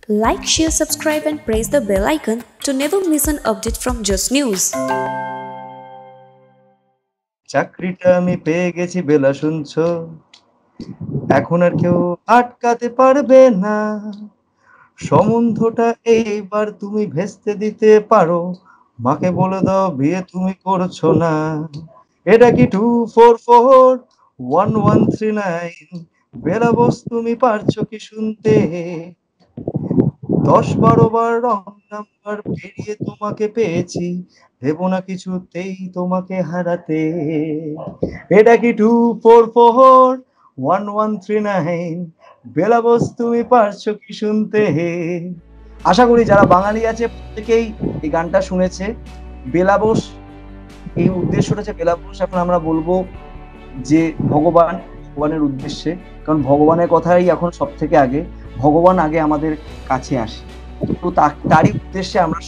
Like, share, subscribe, and press the bell icon to never miss an update from Just News. চাকরিটা আমি পেয়ে গেছি বেলা শুনছো, এখন আর কেউ আটকাতে পারবে না। সম্বন্ধটা এইবার তুমি ভেস্তে দিতে পারো, মাকে বলে দাও বিয়ে তুমি করছো না। এটা কি 244139? বেলা বোস তুমি পারছো কি শুনতে? 10-12 বার রং নাম্বার পেরিয়ে তোমাকে পেয়েছি, ভেবো না কিছুতেই তোমাকে হারাতে। এটা কি 244139? বেলা বোস তুমি পারছো কি শুনতে? আশা করি যারা বাঙালি আছে প্রত্যেকেই এই গানটা শুনেছে। বেলা বোস, এই উদ্দেশ্যটা যে বেলা বোস, এখন আমরা বলবো যে ভগবানের উদ্দেশ্যে, কারণ ভগবানের কথাই এখন সব থেকে আগে। ভগবান আগে আমাদের কাছে আসে, তো তারই উদ্দেশ্যে আমরা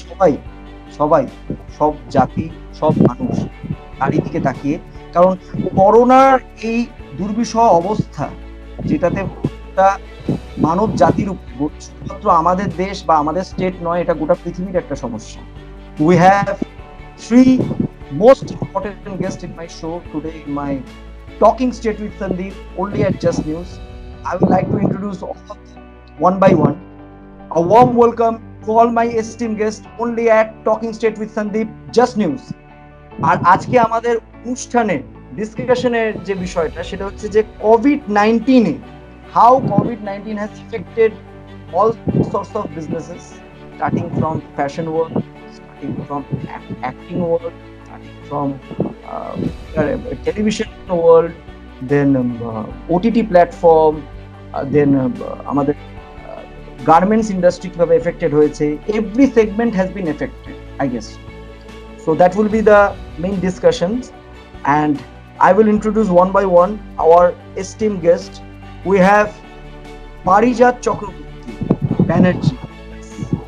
সবাই সব জাতি, সব মানুষ তারই দিকে তাকিয়ে, কারণ করোনার এই দুর্বিষহ অবস্থা, যেটাতে গোটা মানব জাতির উপর, শুধুমাত্র আমাদের দেশ বা আমাদের স্টেট নয়, এটা গোটা পৃথিবীর একটা সমস্যা। We have three most important guests in my show today in my Talking Straight with Sandeep, only at Just News. I would like to introduce all of them one by one. A warm welcome to all my esteemed guests, only at Talking Straight with Sandeep, Just News. আর আজকে আমাদের অনুষ্ঠানে ডিসকাশনের যে বিষয়টা, সেটা হচ্ছে যে COVID-19, how COVID-19 has affected all sorts of businesses, starting from fashion world, starting from acting world, starting from television world, then OTT platform, then আমাদের garments industry কিভাবে affected হয়েছে, every segment has been affected, I guess. So that will be the main discussions, and I will introduce one by one our esteemed guest. We have Parijat Chakraborty Banerjee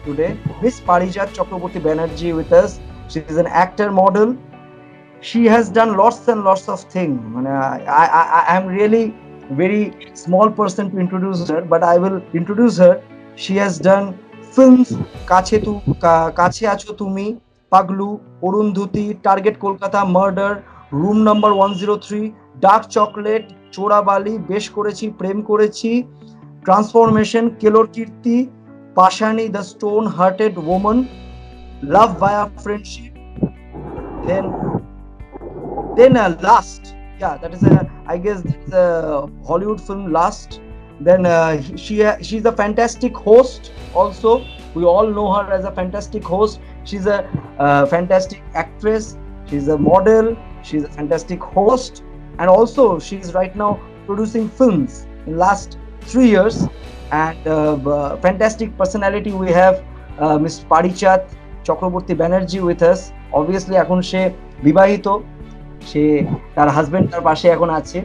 today. Miss Parijat Chakraborty Banerjee with us. She is an actor, model. She has done lots and lots of things. I am really very small person to introduce her, but I will introduce her. She has done films Kache Acho Tumi, Paglu, Orundhuti, Target Kolkata, Murder, Room Number 103, Dark Chocolate, Chora Bali, Besh Korechi, Prem Korechi, Transformation, Kelor Kirti, Pashani, The Stone Hearted Woman, Love via Friendship, then Last, yeah, that is I guess that's a Hollywood film, Last. Then she's a fantastic host also. We all know her as a fantastic host. She's a fantastic actress, she's a model, she's a fantastic host, and also she's right now producing films in last 3 years. And fantastic personality, we have Ms. Parijat Chakraborty Banerjee with us. Obviously এখন সে বিবাহিত, সে তার husband তার পাশে এখন আছে।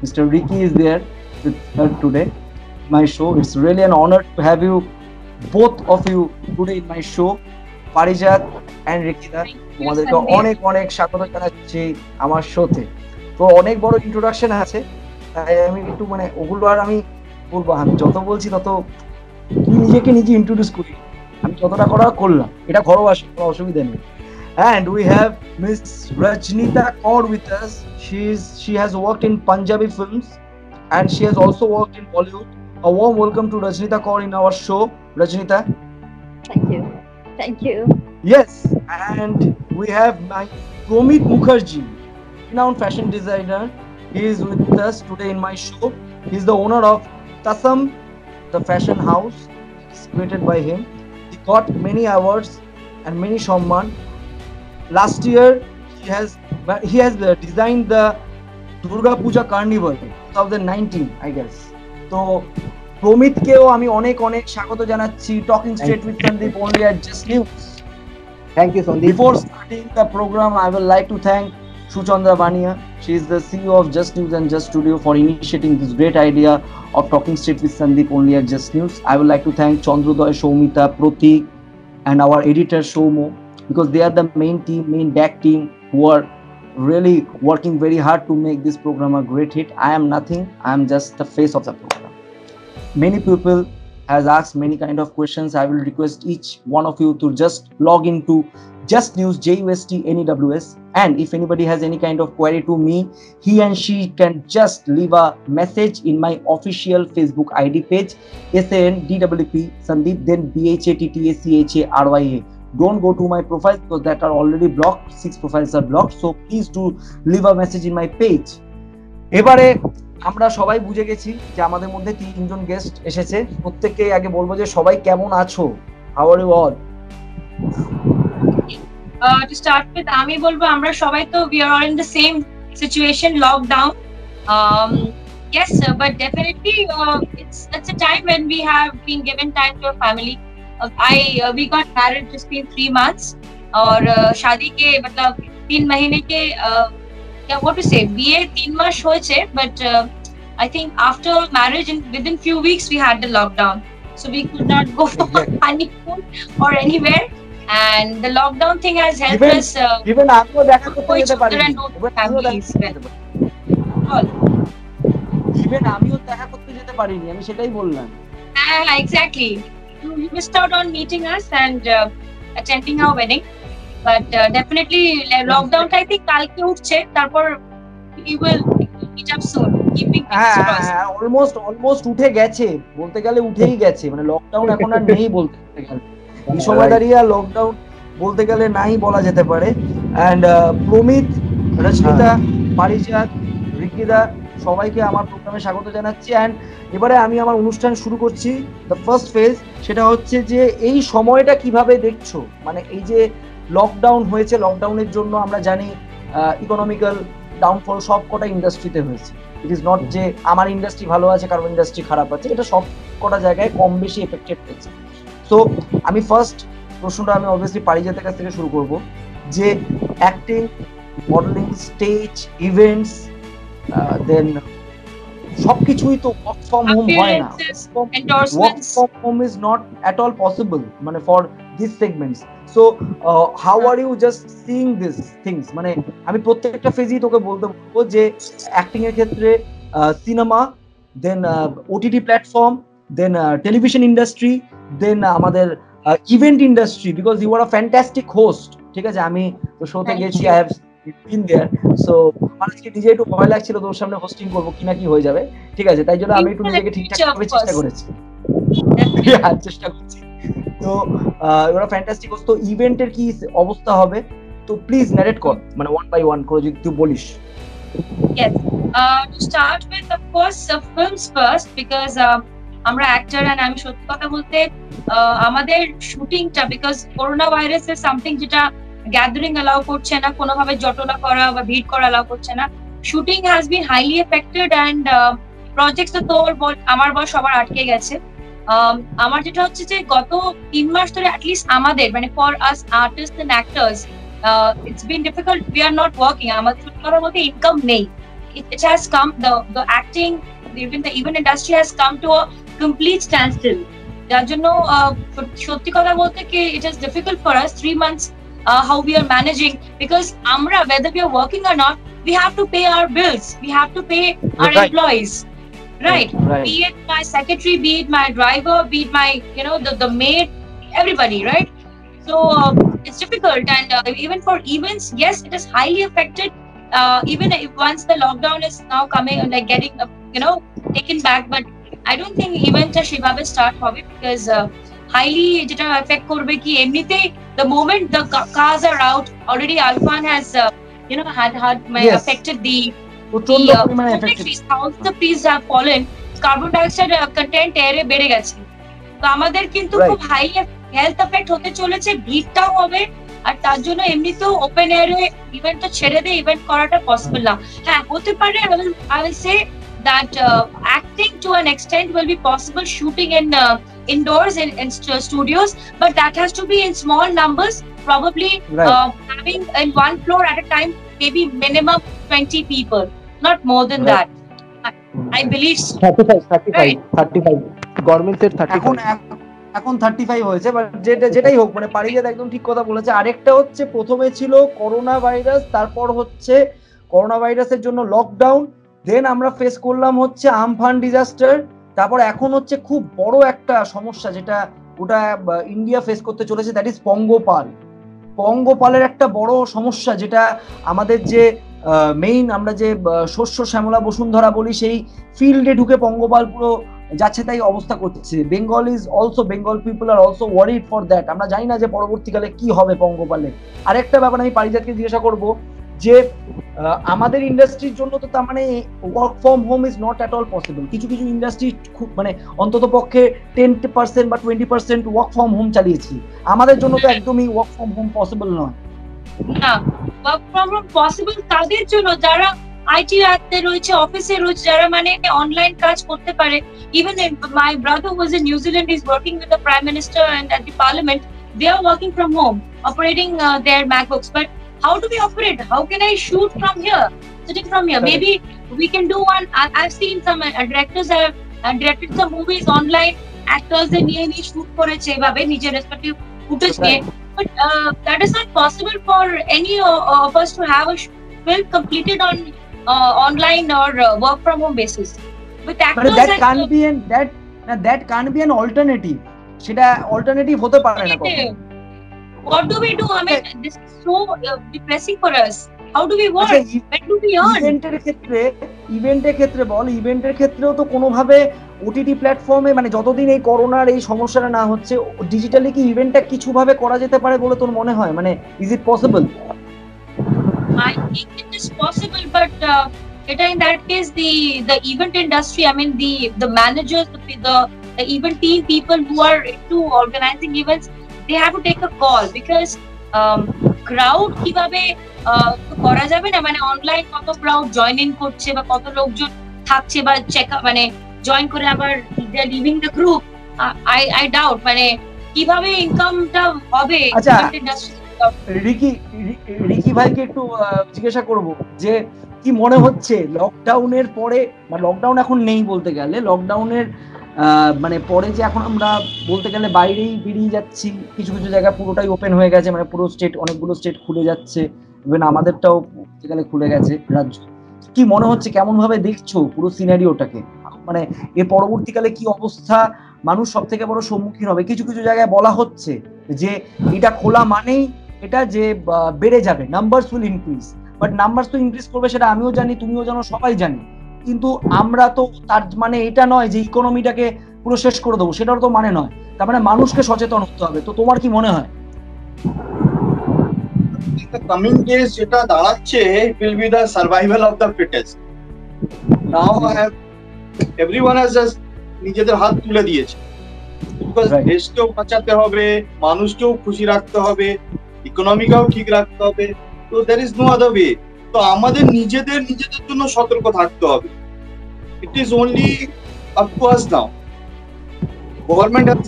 Mr. Ricky is there with her today in my show. It's really an honor to have you, both of you, today in my show. Parijat and Ricky da, তোমাদেরকে অনেক অনেক স্বাগত জানাচ্ছি আমার শোতে। তো অনেক বড় ইন্ট্রোডাকশন আছে, তাই আমি একটু ওগুলো আর আমি বলবো, আমি যত বলছি তত নিজেকে নিজে ইন্ট্রোডিউস করি, আমি যতটা করা করলাম, এটা ঘরোয়া, কোনো অসুবিধা নেই। And we have Miss Rajnita Kaur with us. She has worked in Punjabi films, and she has also worked in Bollywood. A warm welcome to Rajnita Kaur in our show. Rajnita. Thank you. Yes, and we have my Promit Mukherjee, renowned fashion designer. He is with us today in my show. He is the owner of Tasam, the fashion house. It's created by him. He got many awards and many সম্মান. Last year he has designed the Durga Puja Carnival 2019, I guess. So প্রমিতকেও আমি অনেক অনেক স্বাগত জানাচ্ছি Talking Straight with Sandeep, only at Just News. Thank you, Sandeep. Before starting the program, I would like to thank Shuchandra Bania. She is the CEO of Just News and Just Studio for initiating this great idea of Talking Straight with Sandeep, only at Just News. I would like to thank Chandrodoy, Shoumita, Pratik, and our editor Shoumo, because they are the main back team who are really working very hard to make this program a great hit. I am nothing, I am just the face of the program. Many people has asked many kind of questions. I will request each one of you to just log into Just News, JUST NEWS, and if anybody has any kind of query to me, he and she can just leave a message in my official Facebook ID page, SANDWP Sandeep, then BHATTACHARYA. Don't go to my profiles because that are already blocked. 6 profiles are blocked, so please do leave a message in my page. এবারে আমরা সবাই বুঝে গেছি যে আমাদের মধ্যে 3 জন guest এসেছে। প্রত্যেককে আগে বলবো যে সবাই কেমন আছো, how are you all? To start with, আমি বলবো আমরা সবাই তো we are all in the same situation, lockdown. Yes, but definitely it's a time when we have been given time to a family. We got married just been 3 months और शादी के मतलब 3 महीने के what to say, BA 3 मास হয়েছে, but I think after marriage and within few weeks we had the lockdown, so we could not go for honeymoon or anywhere, and the lockdown thing has helped us even আমিও দেখা করতে যেতে পারিনি, even আমিও দেখা করতে যেতে পারিনি, আমি সেটাই বললাম। Exactly, you missed out on meeting us and attending our wedding, but definitely lockdown I think কালকে উঠছে, তারপর we will meet up soon, keeping fingers crossed. Almost উঠে গেছে, বলতে গেলে উঠেই গেছে, মানে লকডাউন এখন আর নেই বলতে গেলে, এই সময় দাঁড়িয়ে লকডাউন বলতে গেলে নাই বলা যেতে পারে। এন্ড প্রমিত, রশ্মিতা, পারিজাত, রিকিদা সবাইকে আমার প্রোগ্রামে স্বাগত জানাচ্ছি। এন্ড এবারে আমি আমার অনুষ্ঠান শুরু করছি। দ্য ফার্স্ট ফেজ সেটা হচ্ছে যে এই সময়টা কিভাবে দেখছো, মানে এই যে লকডাউন হয়েছে, লকডাউনের জন্য আমরা জানি ইকোনমিক্যাল ডাউনফল সব কটা ইন্ডাস্ট্রিতে হয়েছে। ইট ইজ নট যে আমার ইন্ডাস্ট্রি ভালো আছে কারণ ইন্ডাস্ট্রি খারাপ আছে, এটা সব কটা জায়গায় কম বেশি এফেক্টেড হয়েছে। সো আমি ফার্স্ট প্রশ্নটা আমি অবভিয়াসলি পারিজাতের কাছ থেকে শুরু করব, যে acting, modeling, stage, events, then সবকিছুই তো ওয়ার্ক ফ্রম হোম হয় না, work from home is not at all possible মানে for this segments. So how are you just seeing this things, মানে আমি প্রত্যেকটা ফেজই তোকে বলতে বলবো যে অ্যাক্টিং এর ক্ষেত্রে cinema, then OTT platform, then television industry, then আমাদের event industry, because you are a fantastic host. ঠিক আছে, আমি তো শোতে গেছি, I have been there, so আমার আজকে নিজে একটু ভয় লাগছিল তোর সামনে হোস্টিং করবো কিনা কি হয়ে যাবে। ঠিক আছে, তাই জন্য আমি একটু নিজেকে ঠিকঠাক ভাবে চেষ্টা করেছি, চেষ্টা করছি। তো ওরা ফ্যান্টাস্টিক হোস্ট, তো ইভেন্টের কি অবস্থা হবে তো প্লিজ ন্যারেট কর, মানে ওয়ান বাই ওয়ান করে যদি তুই বলিস। Yes, to start with, of course, films first, because আমরা অ্যাক্টর, and আমি সত্যি কথা বলতে আমাদের শুটিংটা, because corona virus is something যেটা গ্যাদারিং অ্যালাউ করছে না, কোনোভাবে জটলা করা বা ভিড় করা অ্যালাউ করছে না। Shooting has been highly affected, and projects তো তোর আমার বল সবার আটকে গেছে। আমার যেটা হচ্ছে যে গত 3 মাস ধরে অ্যাটলিস্ট আমাদের মানে for us artist and actors it's been difficult, we are not working, আমাদের সত্যি কথা বলতে ইনকাম নেই। It has come, the acting, even the event industry has come to a complete standstill, যার জন্য সত্যি কথা বলতে কি it is difficult for us 3 months how we are managing, because আমরা whether we are working or not, we have to pay our bills, we have to pay our employees, right? Be it my secretary, be it my driver, be it my the maid, everybody, right? So it's difficult, and even for events, yes, it is highly affected. Even if once the lockdown is now coming, like getting taken back, but I don't think events are shivabe start hobe, because highly jeta affect korbe ki emnite the moment the cars are out already, Alfan has affected the house, the trees have fallen, carbon dioxide content air e bede geche, তো আমাদের কিন্তু খুব high health effect হতে চলেছে, ভিড়টাও হবে, আর তার জন্য এমনিতেও ওপেন এয়ারে ইভেন্ট তো ছেড়ে দিয়ে ইভেন্ট করাটা পসিবল না। হ্যাঁ, হতে পারে, I will say that acting to an extent will be possible, shooting in indoors in studios, but that has to be in small numbers, probably having in one floor at a time, maybe minimum 20 people, not more than that. I believe 35 গভর্নমেন্টের 35 এখন 35 হয়েছে, but যেটাই হোক, মানে পারিজাত একদম ঠিক কথা বলেছে। আরেকটা হচ্ছে প্রথমে ছিল করোনা ভাইরাস, তারপর হচ্ছে করোনা ভাইরাসের জন্য লকডাউন, দেন আমরা ফেস করলাম হচ্ছে আমফান ডিজাস্টার, তারপর এখন হচ্ছে খুব বড় একটা সমস্যা যেটা ওটা ইন্ডিয়া ফেস করতে চলেছে, দ্যাট ইজ পঙ্গপাল। পঙ্গপালের একটা বড় সমস্যা যেটা আমাদের যে মেইন আমরা যে শস্য শ্যামলা বসুন্ধরা বলি, সেই ফিল্ডে ঢুকে পঙ্গপাল পুরো যাচ্ছে তাই অবস্থা করছে। Bengal is also, Bengal people are also worried for that. আমরা জানি না যে পরবর্তীকালে কি হবে পঙ্গপালে। আরেকটা ব্যাপার আমি পারিজাতকে জিজ্ঞাসা করব যে আমাদের ইন্ডাস্ট্রির জন্য তো তার মানে work from home is not at all possible. কিছু কিছু ইন্ডাস্ট্রি খুব মানে অন্তত পক্ষে 10% বা 20% ওয়ার্ক ফ্রম হোম চালিয়েছি, আমাদের জন্য তো একদমই ওয়ার্ক ফ্রম হোম পসিবল নয়। না, ওয়ার্ক ফ্রম হোম পসিবল তাদের জন্য যারা আইটি রাতে রয়েছে, অফিসে রয়েছে, যারা মানে অনলাইন কাজ করতে পারে। Even my brother was in New Zealand, is working with the prime minister and at the parliament. They are working from home, operating their MacBooks. But how do we operate? How can I shoot from here, sitting from here? Maybe we can do one. I've seen some directors have directed some movies online. Actors they nearly shoot করেছে এভাবে নিজের respective footage নিয়ে. But that is not possible for any of us to have a film completed on online or work from home basis. With actors that can't be an alternative. সেটা alternative হতে পারে না কখনো। What do we do? I mean, this is so depressing for us. How do we work? When do we earn? ইভেন্টের ক্ষেত্রেও তো কোনোভাবে OTT প্ল্যাটফর্মে মানে যতদিন এই করোনার এই সমস্যাটা না হচ্ছে, ডিজিটালি কি ইভেন্টটা কিছু ভাবে করা যেতে পারে বলে তোর মনে হয়? মানে is it possible? I think it is possible, but in that case the event industry, I mean the managers, the event team people who are into organizing events, they have to take a call because crowd কিভাবে করা যাবে না, মানে online কত crowd join in করছে বা কত লোকজন থাকছে বা চেক মানে জয়েন করে আবার they are leaving the group. I doubt মানে কিভাবে ইনকামটা হবে ইভেন্ট ইন্ডাস্ট্রি। রিকি ভাইকে একটু জিজ্ঞাসা করব যে কি মনে হচ্ছে লকডাউনের পরে, বা লকডাউন এখন নেই বলতে গেলে, লকডাউনের মানে পরে যে এখন আমরা বলতে গেলে বাইরেই বেরিয়ে যাচ্ছি, কিছু কিছু জায়গা পুরোটাই ওপেন হয়ে গেছে, মানে পুরো স্টেট, অনেকগুলো স্টেট খুলে যাচ্ছে, ইভেন আমাদেরটাও বলতে গেলে খুলে গেছে রাজ্য। কি মনে হচ্ছে, কেমন ভাবে দেখছো পুরো সিনারিওটাকে? মানে এর পরবর্তীকালে কি অবস্থা মানুষ সব থেকে বড় সম্মুখীন হবে? কিছু কিছু জায়গায় বলা হচ্ছে যে এটা খোলা মানেই এটা যে বেড়ে যাবে, numbers will increase. But numbers তো ইনক্রিজ করবে সেটা আমিও জানি, তুমিও জানো, সবাই জানি, কিন্তু আমরা তো তার মানে এটা নয় যে ইকোনমিটাকে পুরো শেষ করে দেবো, সেটার তো মানে নয়। তার মানে মানুষকে সচেতন হতে হবে। তো তোমার কি মনে হয়? কামিং ডেজ যেটা দাঁড়াচ্ছে, it will be the survival of the fittest. Now everyone has just নিজেদের হাত তুলে দিয়েছে, বিকজ দেশকেও বাঁচাতে হবে, মানুষকেও খুশি রাখতে হবে, ইকোনমিকেও ঠিক রাখতে হবে। তো there is no other way. তো আমাদের নিজেদের জন্য সতর্ক থাকতে হবে। It is only up to us now. Government has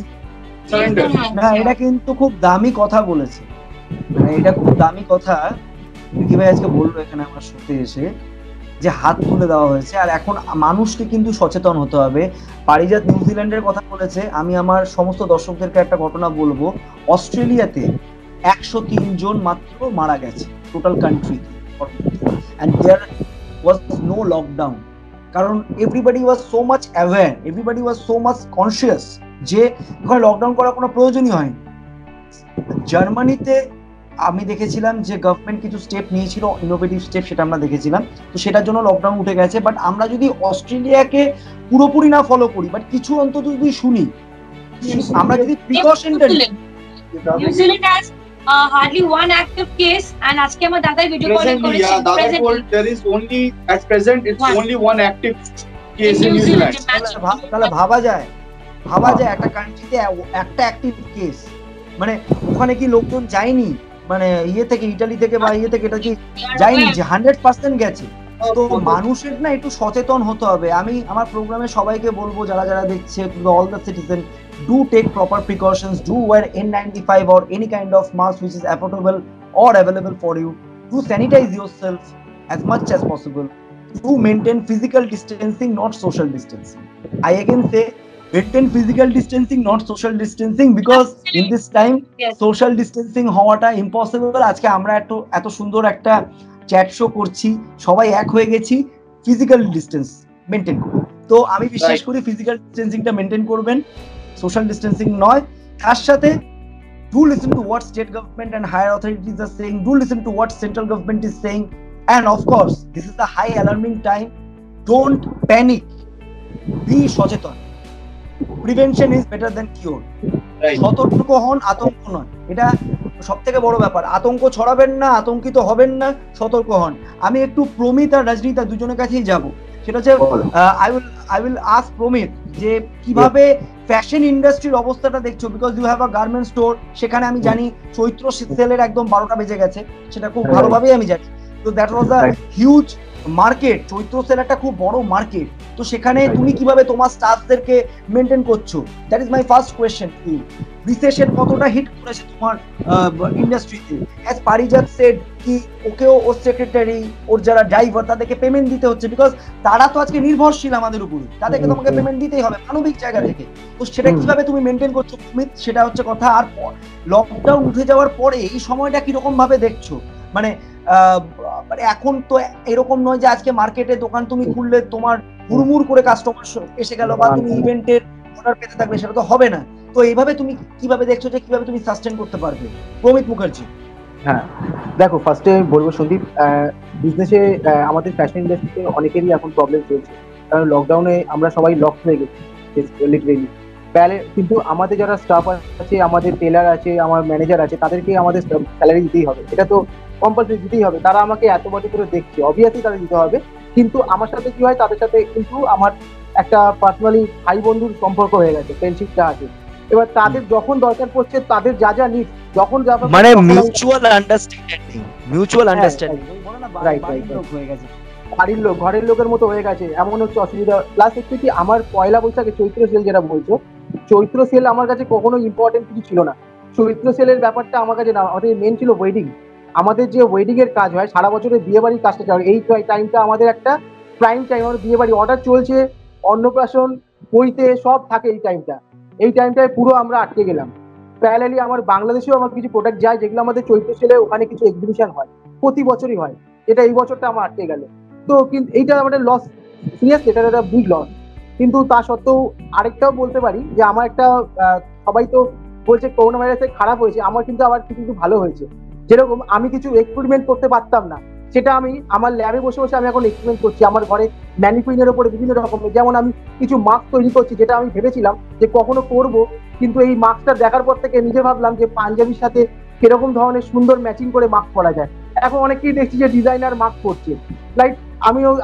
surrendered. না, এটা কিন্তু খুব দামি কথা বলেছে, মানে এটা খুব দামি কথা রিকি ভাই আজকে বললো এখানে আমার সাথে এসে, যে হাত তুলে দেওয়া হয়েছে। আর এখন মানুষকে কিন্তু সচেতন হতে হবে। পারিজাত নিউজিল্যান্ডের কথা বলেছে, আমি আমার সমস্ত দর্শকদেরকে একটা ঘটনা বলবো। অস্ট্রেলিয়াতে 103 জন মাত্র মারা গেছে total country, and there was no lockdown, কারণ everybody was so much aware, everybody was so much conscious যে ওখানে লকডাউন করার কোনো প্রয়োজনই হয়নি। জার্মানিতে আমি দেখেছিলাম যে গভর্নমেন্ট কিছু স্টেপ নিয়েছিল, ইনোভেটিভ স্টেপ, সেটা আমরা দেখেছিলাম, তো সেটার জন্য লকডাউন উঠে গেছে। বাট আমরা যদি অস্ট্রেলিয়াকে পুরোপুরি না ফলো করি, বাট কিছু অন্তত যদি শুনি, আমরা যদি প্রিকশনটা নিই। New Zealand has hardly one active case, and আজকে আমার দাদাই ভিডিও কলিং করেছে। There is only at present it's only one active case in New Zealand. তাহলে ভাবা যায় একটা কান্ট্রিতে একটা অ্যাক্টিভ কেস, মানে ওখানে কি লোকজন যায়নি, মানে থেকে ইতালি থেকে বা থেকে এটা কি যায়নি, যে 100% গেছে। তো মানুষের না একটু সচেতন হতে হবে। আমি আমার প্রোগ্রামে সবাইকে বলবো, যারা যারা দেখছে, all the citizen, do take proper precautions, do wear N95 or any kind of mask which is affordable or available for you, do sanitize yourself as much as possible, do maintain physical distancing, not social distancing. I again say maintain physical distancing, not social distancing, because in this time social distancing হওয়াটা impossible. আজকে আমরা এত সুন্দর একটা chat show করছি, সবাই এক হয়ে গেছি, ফিজিক্যাল ডিস্টেন্স মেনটেন করে। তো আমি বিশ্বাস করি ফিজিক্যাল ডিস্টেন্সিংটা মেনটেন করবেন, সোশ্যাল ডিস্টেন্সিং নয়। তার সাথে do listen to what state government and higher authorities are saying, do listen to what central government is saying, and of course this is the high alarming time. Don't panic, be সচেতন, prevention is better than cure. সতর্ক হন, আতঙ্ক নয়, এটা সব থেকে বড় ব্যাপার। আতঙ্ক ছড়াবেন না, আতঙ্কিত হবেন না, সতর্ক হন। আমি একটু প্রমিত আর রজনীতা দুজনের কাছেই যাব। সেটা হচ্ছে আই উইল আস্ক প্রমিত যে কিভাবে ফ্যাশন ইন্ডাস্ট্রির অবস্থাটা দেখছো, because you have a garment store, সেখানে আমি জানি চৈত্র সেলের একদম 12টা বেজে গেছে, সেটা খুব ভালোভাবেই আমি জানি। তো that was a huge market, Chaitra sale একটা খুব বড় মার্কেট। তো সেখানে তুমি কিভাবে তোমার স্টাফদেরকে মেনটেন করছো? That is my first question to you. Recession কতটা হিট করেছে তোমার ইন্ডাস্ট্রিতে? অ্যাজ পারিজাত সেড কি ওকেও ওর সেক্রেটারি, ওর যারা ড্রাইভার, তাদেরকে পেমেন্ট দিতে হচ্ছে, বিকজ তারা তো আজকে নির্ভরশীল আমাদের উপরে, তাদেরকে তোমাকে পেমেন্ট দিতেই হবে মানবিক জায়গা থেকে। তো সেটা কিভাবে তুমি মেনটেন করছো সুমিত, সেটা হচ্ছে কথা। আর লকডাউন উঠে যাওয়ার পরে এই সময়টা কিরকম ভাবে দেখছো? মানে এখন তো এরকম নয় যে আজকে মার্কেটে দোকান তুমি খুললে তোমার হুড়মুড় করে কাস্টমার এসে গেল বা তুমি ইভেন্টের অর্ডার পেতে থাকবে, সেটা তো হবে না। তো এইভাবে তুমি কিভাবে দেখছো যে কিভাবে তুমি সাস্টেন করতে পারবে? প্রমিত মুখার্জি। হ্যাঁ দেখো, ফার্স্টে বলবো সন্দীপ, বিজনেসে আমাদের ফ্যাশন ইন্ডাস্ট্রিতে অনেকেরই এখন প্রবলেম চলছে, কারণ লকডাউনে আমরা সবাই লক হয়ে গেছি লিটারেলি। কিন্তু আমাদের যারা স্টাফ আছে, আমাদের টেলার আছে, আমার ম্যানেজার আছে, তাদেরকে আমাদের স্যালারি দিতেই হবে, এটা তো কম্পালসারি দিতেই হবে। তারা আমাকে এত বছর ধরে দেখছে, অবভিয়াসলি তাদের দিতে হবে। কিন্তু আমার সাথে কি হয়, তাদের সাথে কিন্তু আমার একটা পার্সোনালি ভাই বন্ধুর সম্পর্ক হয়ে গেছে, ফ্রেন্ডশিপটা আছে। এবার তাদের যখন দরকার পড়ছে, তাদের যা যা নিড যখন মানে মিউচুয়াল আন্ডারস্ট্যান্ডিং, রাইট হয়ে গেছে, বাড়ির লোক ঘরের লোকের মতো হয়ে গেছে, এমন হচ্ছে অসুবিধা। প্লাস হচ্ছে কি, আমার পয়লা বৈশাখে চৈত্র সেল যেটা বলছো, চৈত্র সেল আমার কাছে কখনো ইম্পর্টেন্ট কিছু ছিল না। চৈত্র সেলের ব্যাপারটা আমার কাছে না, আমাদের মেন ছিল ওয়েডিং। আমাদের যে ওয়েডিং এর কাজ হয়, সারা বছরের বিয়ে বাড়ির কাজটা চলে, এই টাইমটা আমাদের একটা প্রাইম টাইম। আমার বিয়ে বাড়ি অর্ডার চলছে, অন্নপ্রাশন হইতে সব থাকে এই টাইমটায় পুরো আমরা আটকে গেলাম। প্যারালালি আমার বাংলাদেশেও আমার কিছু প্রোডাক্ট যায়, যেগুলো আমাদের চৈত্র সেলে ওখানে কিছু এক্সিবিশন হয়, প্রতি বছরই হয়, এটা এই বছরটা আমার আটকে গেল। তো কিন্তু এইটা আমাদের লস, সিরিয়াসলি এটা একটা বিগ লস। কিন্তু তা সত্ত্বেও আরেকটাও বলতে পারি যে আমার একটা, সবাই তো বলছে করোনা ভাইরাসে খারাপ হয়েছে, আমার কিন্তু আবার কিছু ভালো হয়েছে। যেরকম আমি কিছু এক্সপেরিমেন্ট করতে পারতাম না, সেটা আমি আমার ল্যাবে বসে বসে আমি এখন এক্সপেরিমেন্ট করছি। আমার ঘরে ম্যানিকুইনের উপরে বিভিন্ন রকমের, যেমন আমি কিছু মাস্ক তৈরি করছি, যেটা আমি ভেবেছিলাম যে কখনো করব, কিন্তু এই মাস্কটা দেখার পর থেকে নিজে ভাবলাম যে পাঞ্জাবির সাথে কিরকম ধরনের সুন্দর ম্যাচিং করে মাস্ক পরা যায়। এখন অনেকেই দেখছি যে ডিজাইনার মাস্ক করছে, লাইক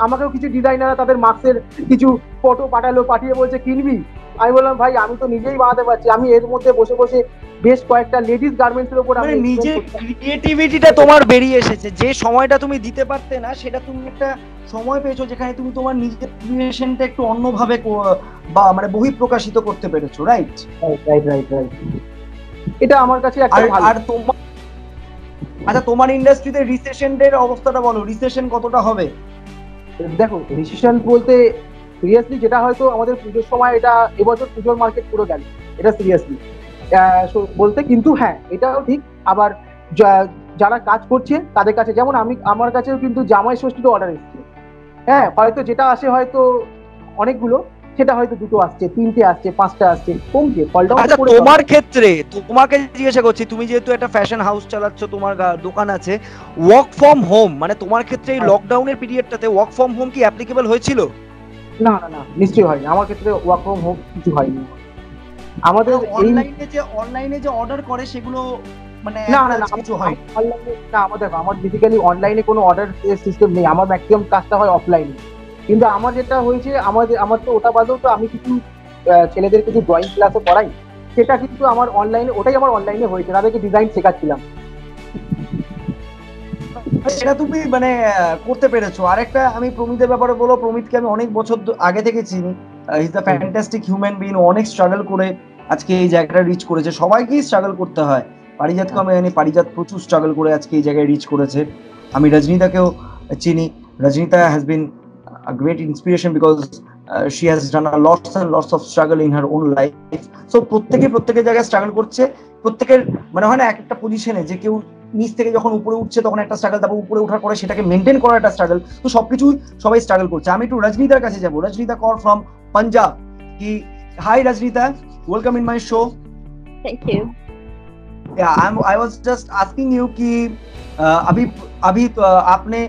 আমাকেও কিছু ডিজাইনার তাদের মাস্কের কিছু ফটো পাঠিয়ে বলছে কিনবি। আমি বললাম ভাই, আমি তো নিজেই বানাতে পারছি, আমি এর মধ্যে বসে বসে বেশ কয়েকটা লেডিস গার্মেন্টস এর উপর আমি নিজে ক্রিয়েটিভিটিটা তোমার বেরিয়ে এসেছে। যে সময়টা তুমি দিতে পারতে না, সেটা তুমি একটা সময় পেয়েছো যেখানে তুমি তোমার নিজের ক্রিয়েশনটা একটু অন্যভাবে বা মানে বহিঃপ্রকাশিত করতে পেরেছো। রাইট। এটা আমার কাছে একটা ভালো। আর তোমার, আচ্ছা, তোমার ইন্ডাস্ট্রিতে রিসেশনের অবস্থাটা বলো, রিসেশন কতটা হবে? দেখো, রিসেশন বলতে সিরিয়াসলি যেটা হয়তো আমাদের পুজোর সময়, এটা এবছর পুজোর মার্কেট পুরো গেল, এটা সিরিয়াসলি বলতে। কিন্তু হ্যাঁ, এটাও ঠিক। আবার যারা কাজ করছে তাদের কাছে, যেমন আমার কাছেও কিন্তু জামাই ষষ্ঠীর অর্ডার এসছে। হ্যাঁ, হয়তো যেটা আসে হয়তো অনেকগুলো, সেটা হয়তো 2টো আসছে, 3টে আসছে, 5টা আসছে, কমছে। আচ্ছা, তোমার ক্ষেত্রে তোমাকে জিজ্ঞাসা করছি, তুমি যেহেতু একটা ফ্যাশন হাউস চালাচ্ছ, তোমার দোকান আছে, ওয়ার্ক ফ্রম হোম, মানে তোমার ক্ষেত্রে এই লকডাউনের পিরিয়ডটাতে ওয়ার্ক ফ্রম হোম কি অ্যাপ্লিকেবল হয়েছিল? না, নিশ্চয়ই হয়নি। আমার ক্ষেত্রে ওয়ার্ক ফ্রম হোম কিছু হয়নি। আমাদের অনলাইনে যে অর্ডার করে সেগুলো মানে কিছু হয় না। আমার বেসিক্যালি অনলাইনে কোনো অর্ডার সিস্টেম নেই, আমার ম্যাক্সিমাম কাজটা হয় অফলাইনে। কিন্তু আমার যেটা হয়েছে, আমার তো ওটা বাদেও তো আমি কিছু ছেলেদের কিছু ড্রয়িং ক্লাসও করাই, সেটা কিন্তু আমার অনলাইনে, ওটাই আমার অনলাইনে হয়েছে, তাদেরকে ডিজাইন শেখাচ্ছিলাম। সেটা তুমি মানে করতে পেরেছো। আরেকটা আমি প্রমিতের ব্যাপারে বলো, প্রমিতকে আমি অনেক বছর আগে থেকে চিনি। He is a fantastic human being, অনেক স্ট্রাগল করে আজকে এই জায়গাটা রিচ করেছে। সবাইকেই স্ট্রাগল করতে হয়, পারিজাতকে আমি জানি, পারিজাত প্রচুর স্ট্রাগল করে আজকে এই জায়গায় রিচ করেছে। আমি রজনীতাকেও চিনি, Rajnita has been a great inspiration because she has done a lots and lots of struggle in her own life. So প্রত্যেকের জায়গায় স্ট্রাগল করছে, প্রত্যেকের মানে হয় না এক একটা পজিশনে যে কেউ নিচ থেকে যখন উপরে উঠছে তখন একটা স্ট্রাগল, তারপর উপরে ওঠার পরে সেটাকে মেনটেন করার একটা স্ট্রাগল। তো সবকিছু সবাই স্ট্রাগল করছে। আমি একটু রজনীতার কাছে যাবো। রজনীতা কর फ्रॉम पंजाब কি hi Rajnita, welcome in my show. Thank you. I was just asking you कि अभी तो आपने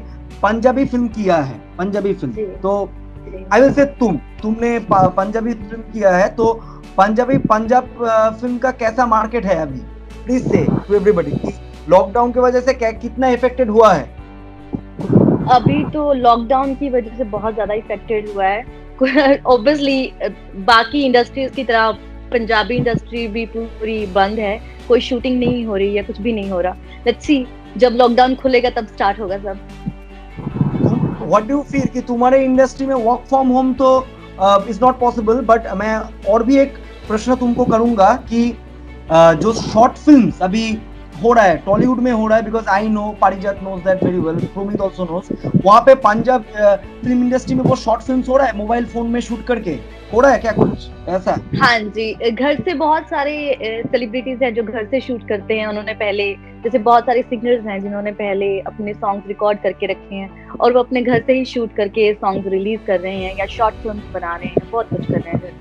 पंजाबी फिल्म किया है, पंजाबी फिल्म, जी। तो आई विल से तुमने पंजाबी फिल्म किया है, तो पंजाब फिल्म का कैसा मार्केट है अभी? प्लीज से टू एवरीबॉडी, लॉकडाउन की वजह से कितना इफेक्टेड हुआ है? अभी तो लॉकडाउन की वजह से बहुत ज्यादा इफेक्टेड हुआ है। ऑब्वियसली बाकी इंडस्ट्रीज की तरह पंजाबी इंडस्ट्री भी पूरी बंद है, कोई शूटिंग नहीं हो रही है, कुछ भी नहीं हो रहा। लेट्स सी, जब लॉकडाउन खुलेगा तब स्टार्ट होगा सब। व्हाट डू यू फील कि तुम्हारे इंडस्ट्री में वर्क फ्रॉम होम तो इज नॉट पॉसिबल, बट मैं और भी एक प्रश्न तुमको करूंगा कि जो शॉर्ट फिल्म्स अभी हो रहा है, टॉलीवुड में हो रहा है, because I know, Parijat knows that very well, Promit also knows, वहाँ पे पंजाब फिल्म इंडस्ट्री में वो शॉर्ट फिल्म्स हो रहा है, मोबाइल फोन में शूट करके हो रहा है क्या कुछ ऐसा? हाँ जी, घर से बहुत सारे सेलिब्रिटीज हैं जो घर से शूट करते हैं। उन्होंने पहले, जैसे बहुत सारे सिंगर्स हैं जिन्होंने पहले अपने सॉन्ग्स रिकॉर्ड करके रखे हैं और वो अपने घर से ही शूट करके सॉन्ग्स रिलीज कर रहे हैं या शॉर्ट फिल्म्स बना रहे हैं, बहुत कुछ कर रहे हैं।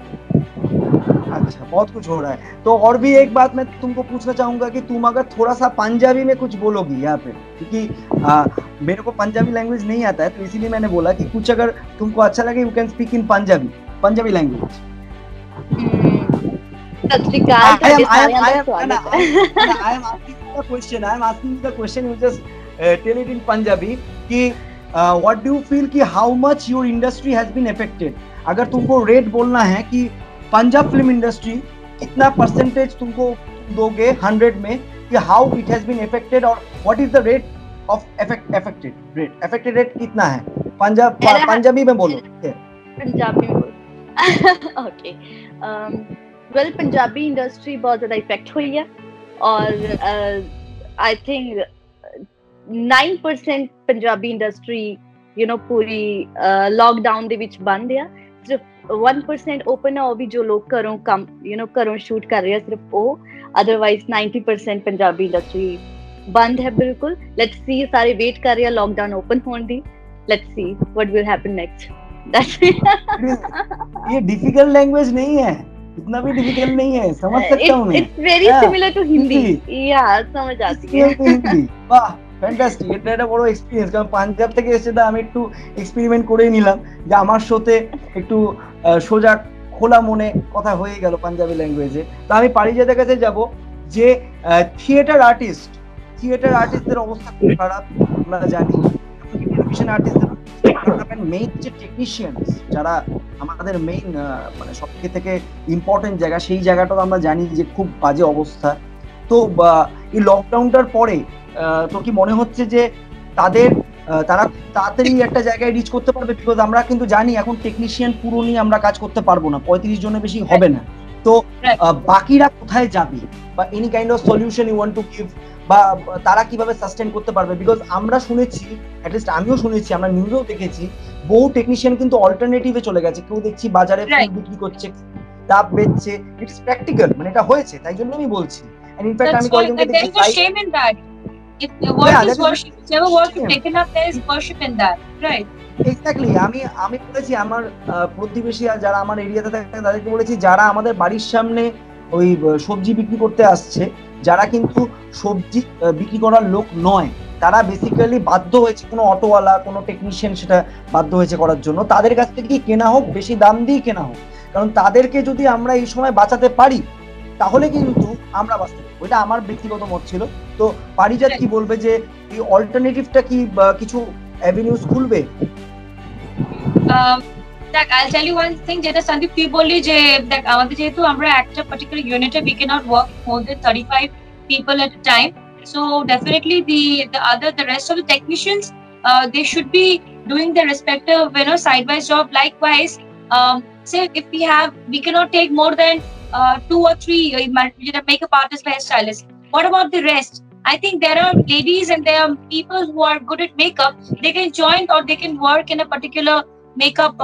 अच्छा, बहुत कुछ हो रहा है। तो और भी एक बात मैं तुमको पूछना चाहूंगा कि तुम अगर थोड़ा सा पंजाबी में कुछ बोलोगी यहाँ पे, क्योंकि मेरे को पंजाबी लैंग्वेज नहीं आता है, तो इसीलिए मैंने बोला कि कुछ अगर तुमको अच्छा लगे, you can speak in Punjabi language. सत श्री अकाल, I am स्वागत है। asking the question, you just tell it in Punjabi कि what do you feel कि how much your industry has been affected? अगर तुमको रेट बोलना है कि पंजाब फिल्म इंडस्ट्री कितना परसेंटेज तुमको दोगे 100 में कि how it has been affected, और what is the rate of affected rate कितना है? पंजाबी में बोलो। पंजाबी में ओके, वेल पंजाबी इंडस्ट्री बहुत ज्यादा इफेक्ट हुई है और आई थिंक 9% पंजाबी इंडस्ट्री पूरी लॉकडाउन ਦੇ ਵਿੱਚ ਬੰਦ ਆ। सिर्फ 1% ओपन है, वो भी जो लोग घरों काम घरों शूट कर रहे हैं, सिर्फ वो। अदरवाइज 90% पंजाबी इंडस्ट्री बंद है बिल्कुल। लेट्स सी, सारे वेट कर रहे हैं लॉकडाउन ओपन होने दी। Let's see what will happen next. ये डिफिकल्ट लैंग्वेज नहीं है, इतना भी डिफिकल्ट नहीं है, समझ सकता हूं मैं। It's very similar to Hindi, या समझ आती है। বাহ, ফ্যান্টাস্টিক। এটা একটা বড় এক্সপেরিয়েন্স, কারণ পাঞ্জাব থেকে এসে তো আমি একটু এক্সপেরিমেন্ট করে নিলাম যে আমার শোতে একটু সোজা খোলা মনে কথা হয়ে গেল পাঞ্জাবি ল্যাঙ্গুয়েজে। তো আমি পারিজাতের কাছে যাব যে থিয়েটার আর্টিস্টদের অবস্থা খুব খারাপ, আমরা জানি। টেলিভিশন আর্টিস্টদের মেইন যে টেকনিশিয়ানস, যারা আমাদের মেইন মানে সবথেকে ইম্পর্টেন্ট জায়গা, সেই জায়গাটা আমরা জানি যে খুব বাজে অবস্থা। তো এই লকডাউনটার পরে তো কি মনে হচ্ছে যে তারা তাড়াতাড়ি একটা জায়গায় রিচ করতে পারবে? বিকজ আমরা কিন্তু জানি এখন টেকনিশিয়ান পুরো নিয়ে আমরা কাজ করতে পারবো না, 35 জনের বেশি হবে না। তো বাকিরা কোথায় যাবে, বা any kind of solution you want to give, বা তারা কিভাবে সাস্টেন করতে পারবে? বিকজ আমরা শুনেছি, অ্যাটলিস্ট আমিও শুনেছি, আমরা নিউজেও দেখেছি, বহু টেকনিশিয়ান কিন্তু অল্টারনেটিভে চলে গেছে। কেউ দেখছি বাজারে ফুল বিক্রি করছে, ডাব বেচছে। ইটস প্র্যাকটিক্যাল, মানে এটা হয়েছে, তাই জন্য আমি বলছি। এন্ড ইনফ্যাক্ট আমি কয়েকজনকে দেখেছি, shame in that. If the work is worship, whichever work is taken up, there is worship in that, right? Exactly. আমি বলেছি আমার প্রতিবেশী যারা আমার এরিয়াতে থাকে তাদেরকে বলেছি, যারা আমাদের বাড়ির সামনে ওই সবজি বিক্রি করতে আসছে, যারা কিন্তু সবজি বিক্রি করার লোক নয়, তারা বেসিক্যালি বাধ্য হয়েছে, কোনো অটোওয়ালা, কোনো টেকনিশিয়ান সেটা বাধ্য হয়েছে করার জন্য, তাদের কাছ থেকে কেনা হোক, বেশি দাম দিয়ে কেনা হোক। কারণ তাদেরকে যদি আমরা এই সময় বাঁচাতে পারি তাহলে কিন্তু আমরা বাঁচতে পারবো। এটা আমার ব্যক্তিগত মত ছিল। তো পারিজাত কি বলবে যে এই অল্টারনেটিভটা কি কিছু অ্যাভিনিউজ খুলবে? দেখ, I'll tell you one thing, যেটা সন্দীপ তুই বললি যে দেখ আমাদের যেহেতু আমরা একটা পার্টিকুলার ইউনিটে we cannot work more than 35 people at a time, so definitely the rest of the technicians they should be doing their respective side by job. Likewise, say if we cannot take more than 2 or 3 makeup artists, hairstylists. What about the rest? I think there are ladies and there are people who are good at makeup. They can join or they can work in a particular makeup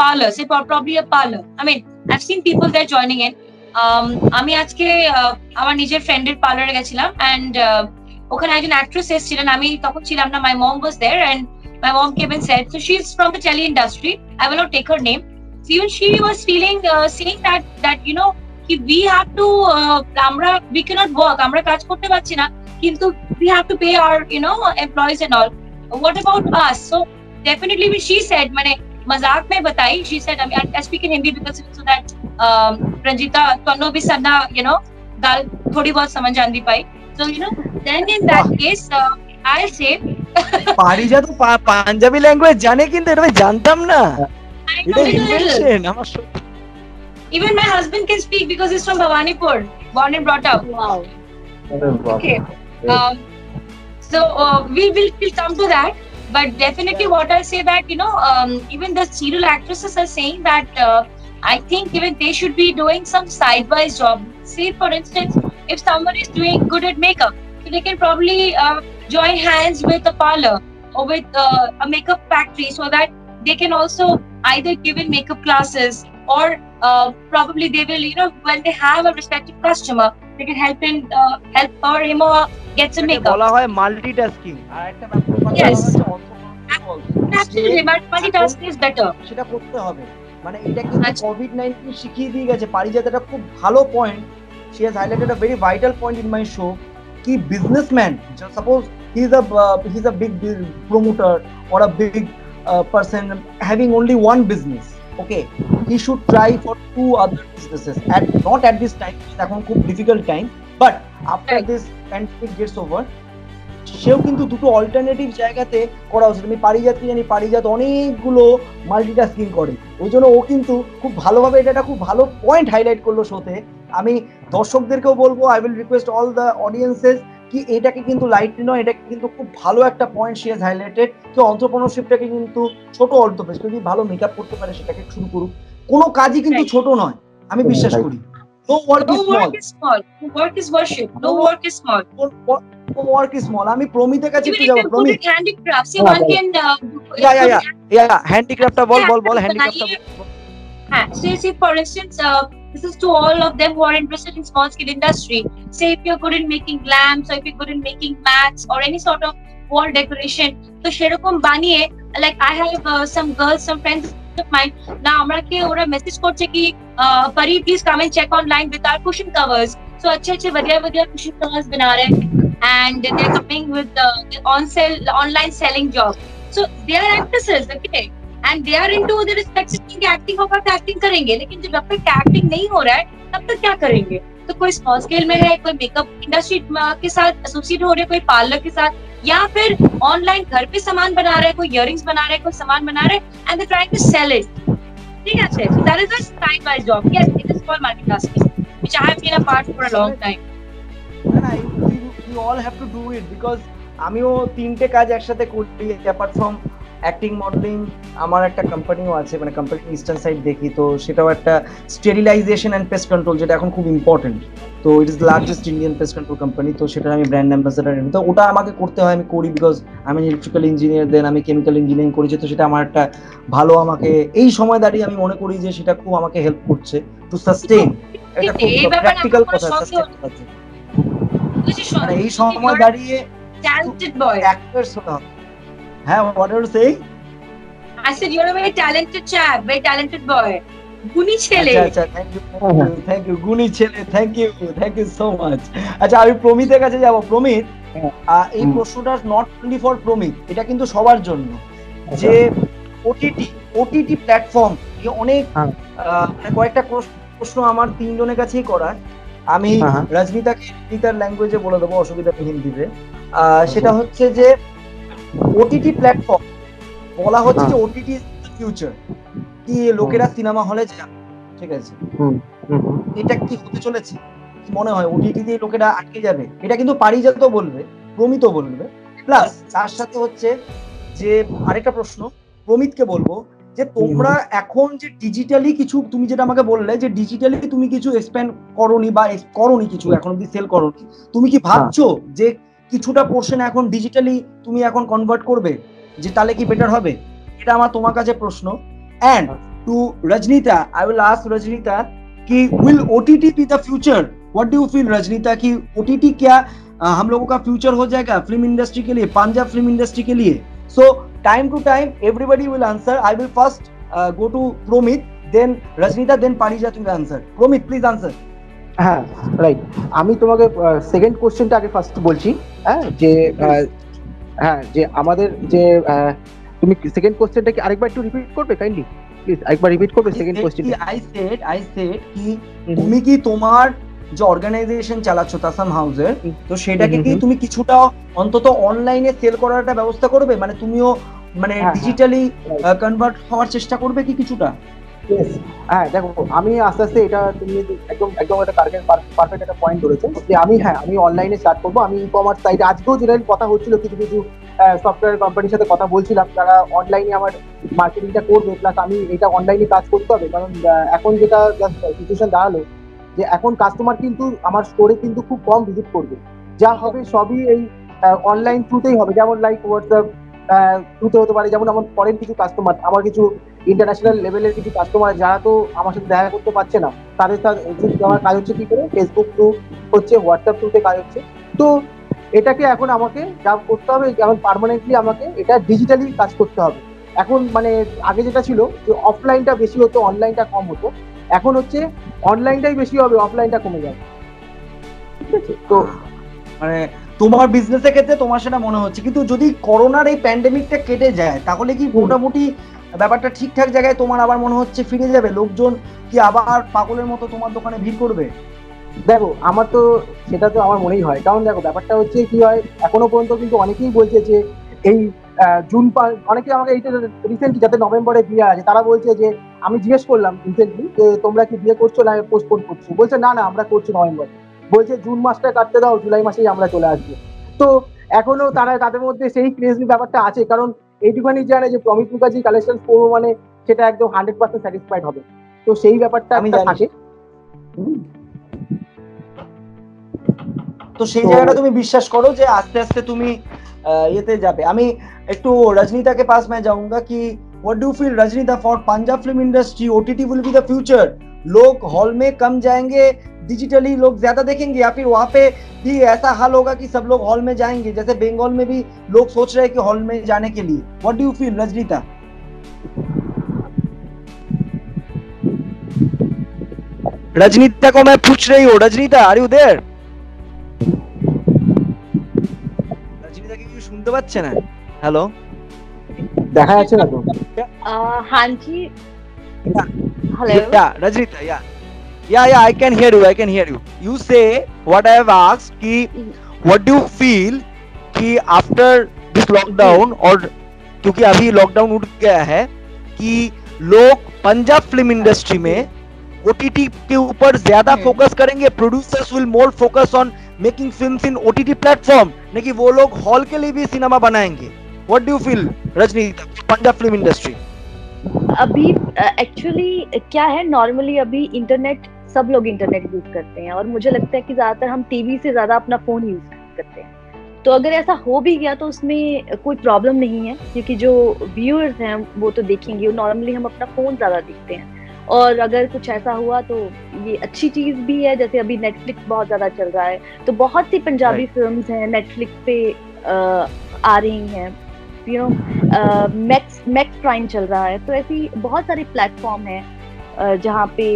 parlor, say probably a parlor. I mean, I've seen people there joining in. আমি আজকে আমার নিজের ফ্রেন্ডের পার্লারে গেছিলাম, and ওখানে একজন actress এসেছিলেন, আমি তখন ছিলাম না, my mom was there and my mom came and said, so she's from the tele industry, I will not take her name. So even she was feeling saying that you know we have to আমরা we cannot work, আমরা কাজ করতে পারছি না, কিন্তু we have to pay our you know employees and all. What about us? So definitely when she said, মানে मजाक में बताई, she said, I speak in Hindi because so that Ranjita ਤੁਹਾਨੂੰ भी सन्ना you know ਗੱਲ थोड़ी बहुत समझ आंदी पाई. So you know then in that case I'll say Parijat Punjabi language জানে, কিন্তু এটা আমি জানতাম না, এটা ইনভেনশন আমার। Even my husband can speak because he's from Bhawanipur, born and brought up. Wow. Okay. So we will come to that, but definitely what I say that you know even the serial actresses are saying that I think even they should be doing some sidewise job. Say for instance, if someone is doing good at makeup, so they can probably join hands with a parlor or with a makeup factory, so that they can also either give in makeup classes or probably they will you know when they have a respective customer, they can help her him or get some makeup. বলা হয় multitasking. আর একটা ব্যাপার Yes. হচ্ছে Absolutely, multitasking is better. সেটা করতে হবে, মানে এটা কিন্তু আচ্ছা। কোভিড-19 শিখিয়ে দিয়ে গেছে। পারিজাত একটা খুব ভালো point, she has highlighted a very vital point in my show, কি businessman, suppose he's a big promoter or a big person having only one business, okay, he should try for 2 other businesses not at this time, এখন খুব difficult time, but after Right. this pandemic gets over, সেও কিন্তু দুটো alternative জায়গাতে করা উচিত। আমি পারিজাতকে জানি, পারিজাত অনেকগুলো মাল্টিটাস্কিং করে, ওই জন্য ও কিন্তু খুব ভালোভাবে এটা একটা খুব ভালো পয়েন্ট হাইলাইট করলো শোতে। আমি দর্শকদেরকেও বলবো, I will request all the audiences কি এটাকে কিন্তু লাইটলি নয়, এটা কিন্তু খুব ভালো একটা পয়েন্ট সে হাইলাইটেড, কি এন্টারপ্রেনারশিপটাকে কিন্তু ছোট অল্টারপ্রেনার যদি ভালো মেকআপ করতে পারে সেটাকে শুরু করুক। কোনো কাজই কিন্তু ছোট নয়, আমি বিশ্বাস করি। No work is No small. work is small. No work is worship. No work is small. No work is small. আমি প্রমিতের কাছে Even একটু if যাবো। you're good প্রমিত, at handicraft, see one can হ্যান্ডিক্রাফটটা ball হ্যান্ডিক্রাফটটা say for instance this is to all of them who are interested in small scale industry. Say if you're good in making lamps, or if you're good in making mats or any sort of wall decoration, তো সেরকম বানিয়ে, like I have some girls, some friends of mine, now আমাকে ওরা message করছে কি পরি please come and check online with our cushion covers. So अच्छे बढ़िया cushion covers बना रहे हैं and they're coming with the online selling job. So they are actresses, okay, and they are into their respective कि acting होगा तो acting करेंगे, लेकिन जब तक एक्टिंग नहीं हो रहा है तब तक क्या करेंगे? तो कोई स्मॉल स्केल में है, कोई मेकअप इंडस्ट्री के साथ एसोसिएट हो रहे, कोई पार्लर के साथ, या फिर ऑनलाइन घर पे सामान बना रहे, कोई इयररिंग्स बना रहे, कोई सामान बना रहे and they trying to sell it. ठीक है, so that is a side by job. Yes, it is called multitasking, which I have been a part for a long time. We all have to do it because আমিও 3টে কাজ একসাথে করি, apart from acting, modelling, আমার একটা কোম্পানিও আছে, মানে company eastern side দেখি, তো সেটাও একটা স্টেরিলাইজেশন অ্যান্ড পেস্ট কন্ট্রোল, যেটা এখন খুব ইম্পর্টেন্ট। তো it is largest Indian pest control company, তো সেটা আমি ব্র্যান্ড অ্যাম্বাসেডার, তো ওটা আমাকে করতে হয়, আমি করি বিকজ আমি ইলেকট্রিক্যাল ইঞ্জিনিয়ার, দেন আমি কেমিক্যাল ইঞ্জিনিয়ারিং করেছি, তো সেটা আমার একটা ভালো, আমাকে এই সময় দাঁড়িয়ে আমি মনে করি যে সেটা খুব আমাকে হেল্প করছে টু সাস্টেইন। এটা খুব প্র্যাকটিক্যাল কথা, সাস্টেইন করতে, মানে এই সময় দাঁড়িয়ে Talented boy. actors হতে হবে। হ্যাঁ, what are you saying? I said you're a very talented chap, very talented boy. গুণী ছেলে। আচ্ছা, থ্যাংক ইউ গুণী ছেলে, থ্যাংক ইউ সো মাচ। আচ্ছা, আমি প্রমিতের কাছে যাব। প্রমিত, এই প্রশ্নটা নট অনলি ফর প্রমিত, এটা কিন্তু সবার জন্য, যে ওটিটি প্ল্যাটফর্ম অনেক কয়েকটা প্রশ্ন আমার 3 জনের কাছেই করা। আমি রজনীতার ল্যাঙ্গুয়েজে বলে দেবো, অসুবিধা নেই হিন্দিতে। সেটা হচ্ছে যে ওটিটি প্ল্যাটফর্ম বলা হচ্ছে যে ওটিটি ইজ দ্য ফিউচার, কি লোকেরা সিনেমা হলে যায়, ঠিক আছে, এটা কি হতে চলেছে? কি মনে হয় ওটিটি দিয়ে লোকেরা আটকে যাবে? এটা কিন্তু পারিজাত বলবে, প্রমিত বলবে, প্লাস তার সাথে হচ্ছে যে আরেকটা প্রশ্ন প্রমিতকে বলবো যে তোমরা এখন যে ডিজিটালি কিছু, তুমি যেটা আমাকে বললে যে ডিজিটালি তুমি কিছু এক্সপ্যান্ড করোনি বা করোনি কিছু এখন অব্দি সেল করোনি, তুমি কি ভাবছো যে কিছুটা পোর্শন এখন ডিজিটালি তুমি এখন কনভার্ট করবে, যে তাহলে কি বেটার হবে? এটা আমার তোমার কাছে প্রশ্ন। And to Rajnita, I will ask Rajnita कि will OTT be the future? What do you feel, Rajnita, कि OTT क्या हम लोगों का फ्यूचर हो जाएगा फिल्म इंडस्ट्री के लिए, पंजाब फिल्म इंडस्ट्री के लिए? So time to time everybody will answer. I will first go to Promit, then Rajnita, then Parijat will answer. Promit please answer. হ্যাঁ রাইট, আমি তোমাকে সেকেন্ড কোশ্চেনটা আগে ফার্স্ট বলছি। হ্যাঁ যে যে আমাদের যে তুমি সেকেন্ড কোশ্চেনটা কি আরেকবার একটু রিপিট করবে কাইন্ডলি প্লিজ, আরেকবার রিপিট করবে সেকেন্ড কোশ্চেনটা? আই সেড কি তুমি কি তোমার যে অর্গানাইজেশন চালাচ্ছ তাসাম হাউসের, তো সেটাকে কি তুমি কিছুটা অন্তত অনলাইনে সেল করার একটা ব্যবস্থা করবে? মানে তুমিও মানে ডিজিটালি কনভার্ট হওয়ার চেষ্টা করবে কি কিছুটা? হ্যাঁ দেখো, আমি আস্তে আস্তে এটা তুমি একদম একদম একটা পারফেক্ট একটা পয়েন্ট ধরেছো যে আমি অনলাইনে স্টার্ট করবো। আমি ই কমার্স সাইটে আজকেও যেটা কথা হচ্ছিল, কিছু কিছু সফটওয়্যার কোম্পানির সাথে কথা বলছিলাম যারা অনলাইনে আমার মার্কেটিংটা করবে, প্লাস আমি এটা অনলাইনে কাজ করতে হবে। কারণ এখন যেটা সিচুয়েশন দাঁড়ালো যে এখন কাস্টমার কিন্তু আমার স্টোরে কিন্তু খুব কম ভিজিট করবে, যা হবে সবই এই অনলাইন থ্রুতেই হবে। যেমন লাইক হোয়াটসঅ্যাপ থ্রুতে হতে পারে, যেমন আমার ফরেন কিছু কাস্টমার, আমার কিছু ইন্টারন্যাশনাল লেভেলের কিছু কাস্টমার যারা তো আমার সাথে দেখা করতে পারছে না, তাদের সাথে আমার কাজ হচ্ছে কি করে ফেসবুক থ্রু হচ্ছে, হোয়াটসঅ্যাপ থ্রুতে কাজ হচ্ছে। তো এটাকে এখন আমাকে যা করতে হবে, যেমন পার্মানেন্টলি আমাকে এটা ডিজিটালি কাজ করতে হবে। এখন মানে আগে যেটা ছিল যে অফলাইনটা বেশি হতো, অনলাইনটা কম হতো, এখন হচ্ছে অনলাইনটাই বেশি হবে, অফলাইনটা কমে যাবে। ঠিক আছে, তো মানে তোমার বিজনেসের ক্ষেত্রে তোমার সেটা মনে হচ্ছে। কিন্তু যদি করোনার এই প্যান্ডেমিকটা কেটে যায়, তাহলে কি মোটামুটি ব্যাপারটা ঠিকঠাক জায়গায় তোমার আবার মনে হচ্ছে ফিরে যাবে? লোকজন কি আবার পাগলের মতো তোমার দোকানে ভিড় করবে? দেখো আমার তো সেটা তো আমার মনেই হয়, কারণ দেখো ব্যাপারটা হচ্ছে কি হয়, এখনো পর্যন্ত কিন্তু অনেকেই বলছে যে এই জুন, অনেকে আমাকে এইটা রিসেন্টলি যাতে নভেম্বরে বিয়ে আছে তারা বলছে যে, আমি জিজ্ঞেস করলাম রিসেন্টলি যে তোমরা কি বিয়ে করছো না পোস্টপোন করছো, বলছে না না আমরা করছি নভেম্বরে, বলছে জুন মাসটা কাটতে দাও, জুলাই মাসেই আমরা চলে আসবো। তো এখনো তাদের মধ্যে সেই ক্রেজি ব্যাপারটা আছে, কারণ এইটুখানি জানে যে প্রমিত মুখার্জি কালেকশন করবো মানে সেটা একদম 100% স্যাটিসফাইড হবে। তো সেই ব্যাপারটা আমি থাকে। তো সেই জায়গাটা তুমি বিশ্বাস করো যে আস্তে আস্তে তুমি এতে যাবে। আমি একটু रजनीता के पास मैं जाऊंगा कि what do feel Rajnita for Punjab film industry OTT will be the future? लोग हॉल में कम जाएंगे, डिजिटली लोग ज्यादा देखेंगे, या फिर वहां पे भी ऐसा हाल होगा कि सब लोग हॉल में जाएंगे, जैसे बंगाल में भी लोग सोच रहे हैं कि हॉल में जाने के लिए? What do you feel Rajnita? Rajnita को मैं पूछ रही हूँ, Rajnita are you there? Rajnita की শুনতে পাচ্ছে না? হ্যালো, দেখা যাচ্ছে না তো? हाँ जी, hello yeah rajnita yeah I can hear you. You say what I have asked ki what do you feel कि after this lockdown, और क्योंकि अभी लॉकडाउन उठ गया है, कि लोग पंजाब फिल्म इंडस्ट्री में ओटीटी के ऊपर ज्यादा फोकस करेंगे, producers will more focus on making films in OTT platform, नहीं कि वो लोग हॉल के लिए भी सिनेमा बनाएंगे? What do you feel Rajnita, Punjab film industry? अभी एक्चुअली क्या है, नॉर्मली अभी इंटरनेट सब लोग इंटरनेट यूज करते हैं, और मुझे लगता है कि ज्यादातर हम टीवी से ज्यादा अपना फोन यूज करते हैं। तो अगर ऐसा हो भी गया तो उसमें कोई प्रॉब्लम नहीं है, क्योंकि जो व्यूअर्स हैं वो तो देखेंगे। नॉर्मली हम अपना फोन ज्यादा देखते हैं, और अगर कुछ ऐसा हुआ तो ये अच्छी चीज भी है। जैसे अभी नेटफ्लिक्स बहुत ज्यादा चल रहा है, तो बहुत सी पंजाबी फिल्म्स हैं नेटफ्लिक्स पे आ रही हैं, यू नो, मैक्स प्राइम चल रहा है। तो ऐसी बहुत सारे प्लेटफॉर्म हैं जहाँ पे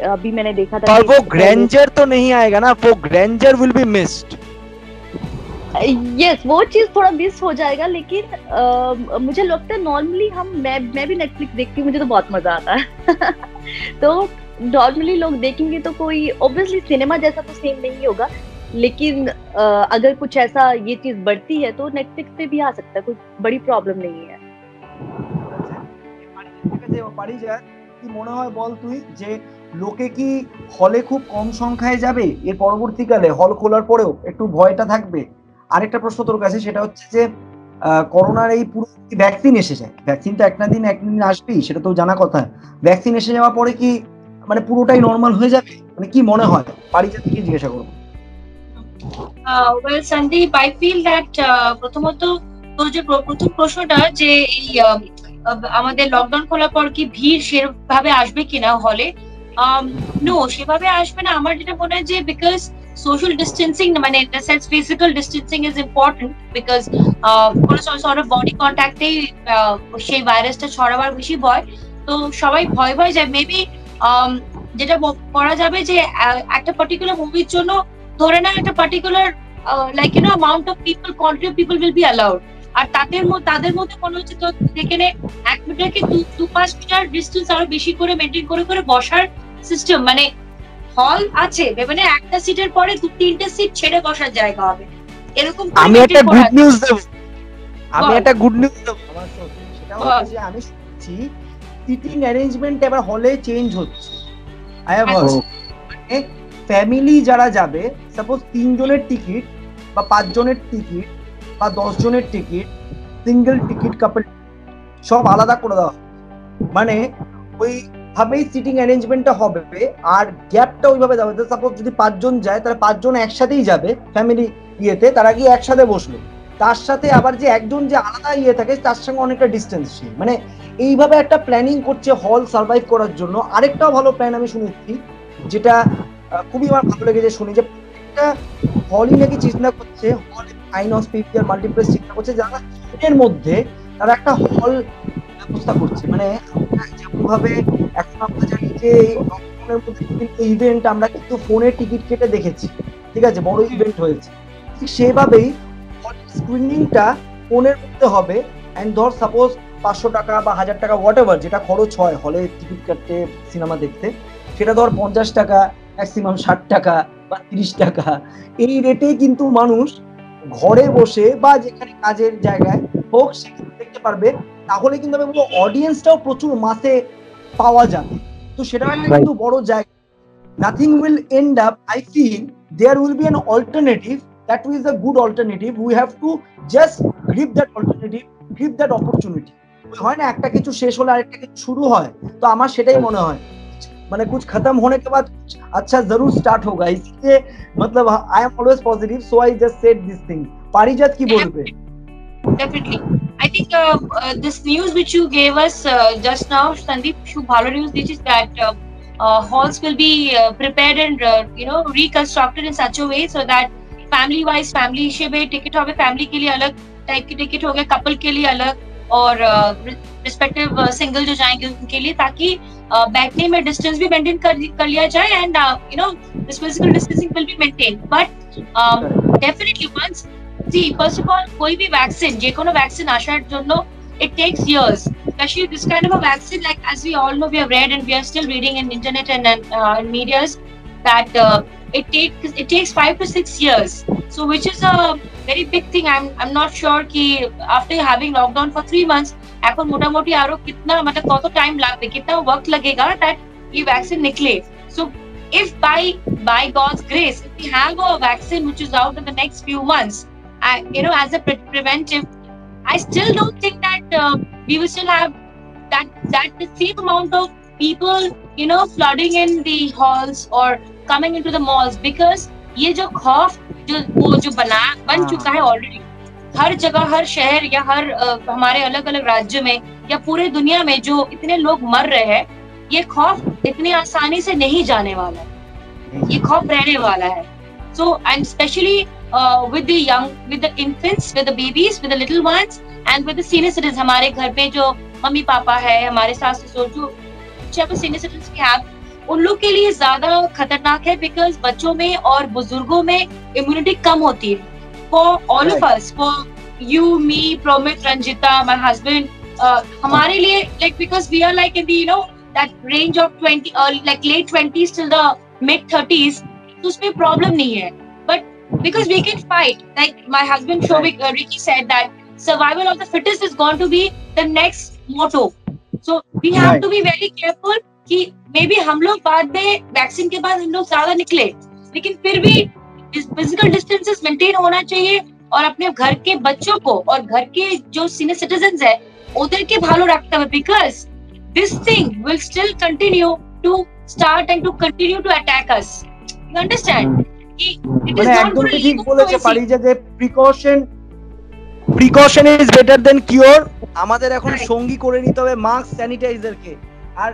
अभी मैंने देखा था। और वो ग्रैंडर तो नहीं आएगा ना, वो grandeur will be missed. Yes, वो चीज थोड़ा मिस हो जाएगा, लेकिन मुझे लगता है नॉर्मली मैं भी नेटफ्लिक्स देखती हूँ, मुझे तो बहुत मजा आता है। तो नॉर्मली लोग देखेंगे तो कोई ऑब्वियसली सिनेमा जैसा तो सेम नहीं होगा, लेकिन अगर कुछ ऐसा ये चीज बढ़ती है तो नेटफ्लिक्स पे भी आ सकता है, कोई बड़ी प्रॉब्लम नहीं है। কি মনে হয় বল তুই, যে লোকে কি হলে খুব কম সংখ্যায় যাবে এর পরবর্তীকালে, হল খোলার পরেও একটু ভয়টা থাকবে? আরেকটা প্রশ্ন তোর কাছে, সেটা হচ্ছে যে করোনার এই পুরো ভ্যাকসিন এসে যায়, ভ্যাকসিন তো একদিন আসবেই, সেটা তো জানা কথা। ভ্যাকসিন এসে যাওয়ার পরে কি মানে পুরোটাই নরমাল হয়ে যাবে? মানে কি মনে হয়? পারিজাত থেকে জিজ্ঞাসা করবো। Well Sandeep, I feel that প্রথমত তোর যে প্রথম প্রশ্নটা যে এই আমাদের লকডাউন খোলার পর কি ভিড় সেভাবে আসবে কিনা হলে, নো সেভাবে আসবে না। আমার যেটা মনে হয় যে বিকজ social distancing, মানে in the sense physical distancing is important because কোনো sort of body contact এই সেই ভাইরাসটা ছড়াবার বেশি ভয়, তো সবাই ভয় ভয় যায়। মেবি যেটা করা যাবে যে একটা পার্টিকুলার মুভির জন্য ধরে না একটা particular like you know amount of people, quantity of people will be allowed, আর তাদের মধ্যে কোনো হচ্ছে তো সেখানে 1 মিটার কি 2-5 মিটার ডিস্টেন্স আরো বেশি করে মেনটেন করে করে বসার সিস্টেম, মানে হল আছে মানে একটা সিটের পরে 2-3টে সিট ছেড়ে বসার জায়গা হবে এরকম। আমি একটা গুড নিউজ দেব, সেটা হচ্ছে যে আমি শুনছি সিটিং অ্যারেঞ্জমেন্ট এবার হলে চেঞ্জ হচ্ছে। আই হ্যাভ হার্ড ফ্যামিলি যারা যাবে, সাপোজ 3 জনের টিকিট বা 5 জনের টিকিট বা 10 জনের টিকিট, সিঙ্গেল টিকিট, কাপল সব আলাদা করে দেওয়া, মানে ওইভাবেই সিটিং অ্যারেঞ্জমেন্টটা হবে আর গ্যাপটা ওইভাবে যাবে। সাপোজ যদি 5 জন যায় তাহলে 5 জন একসাথেই যাবে ফ্যামিলি ইয়েতে, তারা গিয়ে একসাথে বসলো, তার সাথে আবার যে একজন যে আলাদা ইয়ে থাকে তার সঙ্গে অনেকটা ডিস্টেন্স, মানে এইভাবে একটা প্ল্যানিং করছে হল সার্ভাইভ করার জন্য। আরেকটাও ভালো প্ল্যান আমি শুনেছি, যেটা খুবই আমার ভালো লেগেছে শুনি, যে প্রত্যেকটা হলই নাকি চিন্তা করছে, হল আইনক্স, পিভিআর, মাল্টিপ্লেক্স চিন্তা করছে যারা এর মধ্যে তারা একটা হল ব্যবস্থা করছে। মানে যেমনভাবে এখন আমরা জানি যে লকডাউনের মধ্যে বিভিন্ন ইভেন্ট আমরা কিন্তু ফোনে টিকিট কেটে দেখেছি, ঠিক আছে, বড় ইভেন্ট হয়েছে, ঠিক সেভাবেই স্ক্রিনিংটা ফোনের মধ্যে হবে। এন্ড ধর সাপোজ 500 টাকা বা 1000 টাকা হোয়াট এভার যেটা খরচ হয় হলে টিকিট কাটতে সিনেমা দেখতে, সেটা ধর 50 টাকা, ম্যাক্সিমাম 60 টাকা বা 30 টাকা, এই রেটে কিন্তু মানুষ ঘরে বসে বা যেখানে কাজের জায়গায় হোক সেখানে দেখতে পারবে। তাহলে কিন্তু আমি বলবো অডিয়েন্সটাও প্রচুর মাসে পাওয়া যাবে, তো সেটা একটা কিন্তু বড় জায়গা। Nothing will end up, I feel there will be an alternative, that is a good alternative. We have to just grip that alternative, grip that opportunity. হয় না একটা কিছু শেষ হলে আরেকটা কিছু শুরু হয়, তো আমার সেটাই মনে হয়, মানে कुछ खत्म होने के बाद अच्छा जरूर स्टार्ट होगा, इसलिए मतलब I am always positive, so I just said this thing. पारिजात की बोलबे? Definitely. I think this news which you gave us just now, Sandeep, shubh bhalo news, this is that halls will be prepared and reconstructed in such a way so that family wise family हिसेबे ticket होगे, family के लिए अलग type की ticket होगे, couple के लिए अलग और रिस्पेक्टिव सिंगल जो जाएंगे उनके लिए, ताकि बैठने में डिस्टेंस भी मेंटेन कर लिया जाए and this physical distancing will be maintain. But definitely once see first of all कोई भी वैक्सीन जे कोनो वैक्सीन आसार जोन्नो it takes years, especially this kind of a vaccine, like as we all know, we have read and we are still reading in internet and medias that it takes 5 to 6 years, so which is a very big thing. I'm not sure ki after having lockdown for 3 months ekhon mota moti aro kitna matlab koto time lagbe, kitna वक्त लगेगा that ye vaccine nikle. So if by God's grace, if we have a vaccine which is out in the next few months, as a preventive, I still don't think that we will still have that the same amount of people flooding in the halls or coming into the malls, because ये जो खौफ जो बन चुका है already हर जगह, हर शहर या हर हमारे अलग अलग राज्य में या पूरे दुनिया में जो इतने लोग मर रहे हैं, ये खौफ इतनी आसानी से नहीं जाने वाला है, ये खौफ रहने वाला है। So and especially with the young, with the infants, with the babies, with the little ones and with the senior citizens, हमारे घर पे जो मम्मी पापा है, हमारे सास ससुर जो सीनियर सिटीजन के हैं, उन लोग के लिए ज्यादा खतरनाक है, बिकॉज बच्चों में और बुजुर्गों में इम्यूनिटी कम होती है। For all of us, for you, me, Promit, Ranjita, my husband, हमारे लिए like because we are like in the that range of 20 like late 20s till the mid 30s, तो उसमें प्रॉब्लम नहीं है। But because we can fight, like my husband Shovik Ricky said that survival of the fittest is going to be the next motto, so we have to be very careful कि may be हम लोग बाद में vaccine के बाद हम लोग ज्यादा निकले, लेकिन फिर भी फिजिकल डिस्टेंसेस मेंटेन होना चाहिए और अपने घर के बच्चों को और घर के जो सीनियर सिटीजन्स है उधर के भालो रखते हुए, because this thing will still continue to start and to continue to attack us, you understand? It is not going to ठीक বলেছে পারিজা যে precaution is better than cure. আমাদের এখন সঙ্গী করে নিতে হবে মাস্ক, স্যানিটাইজার কে। আর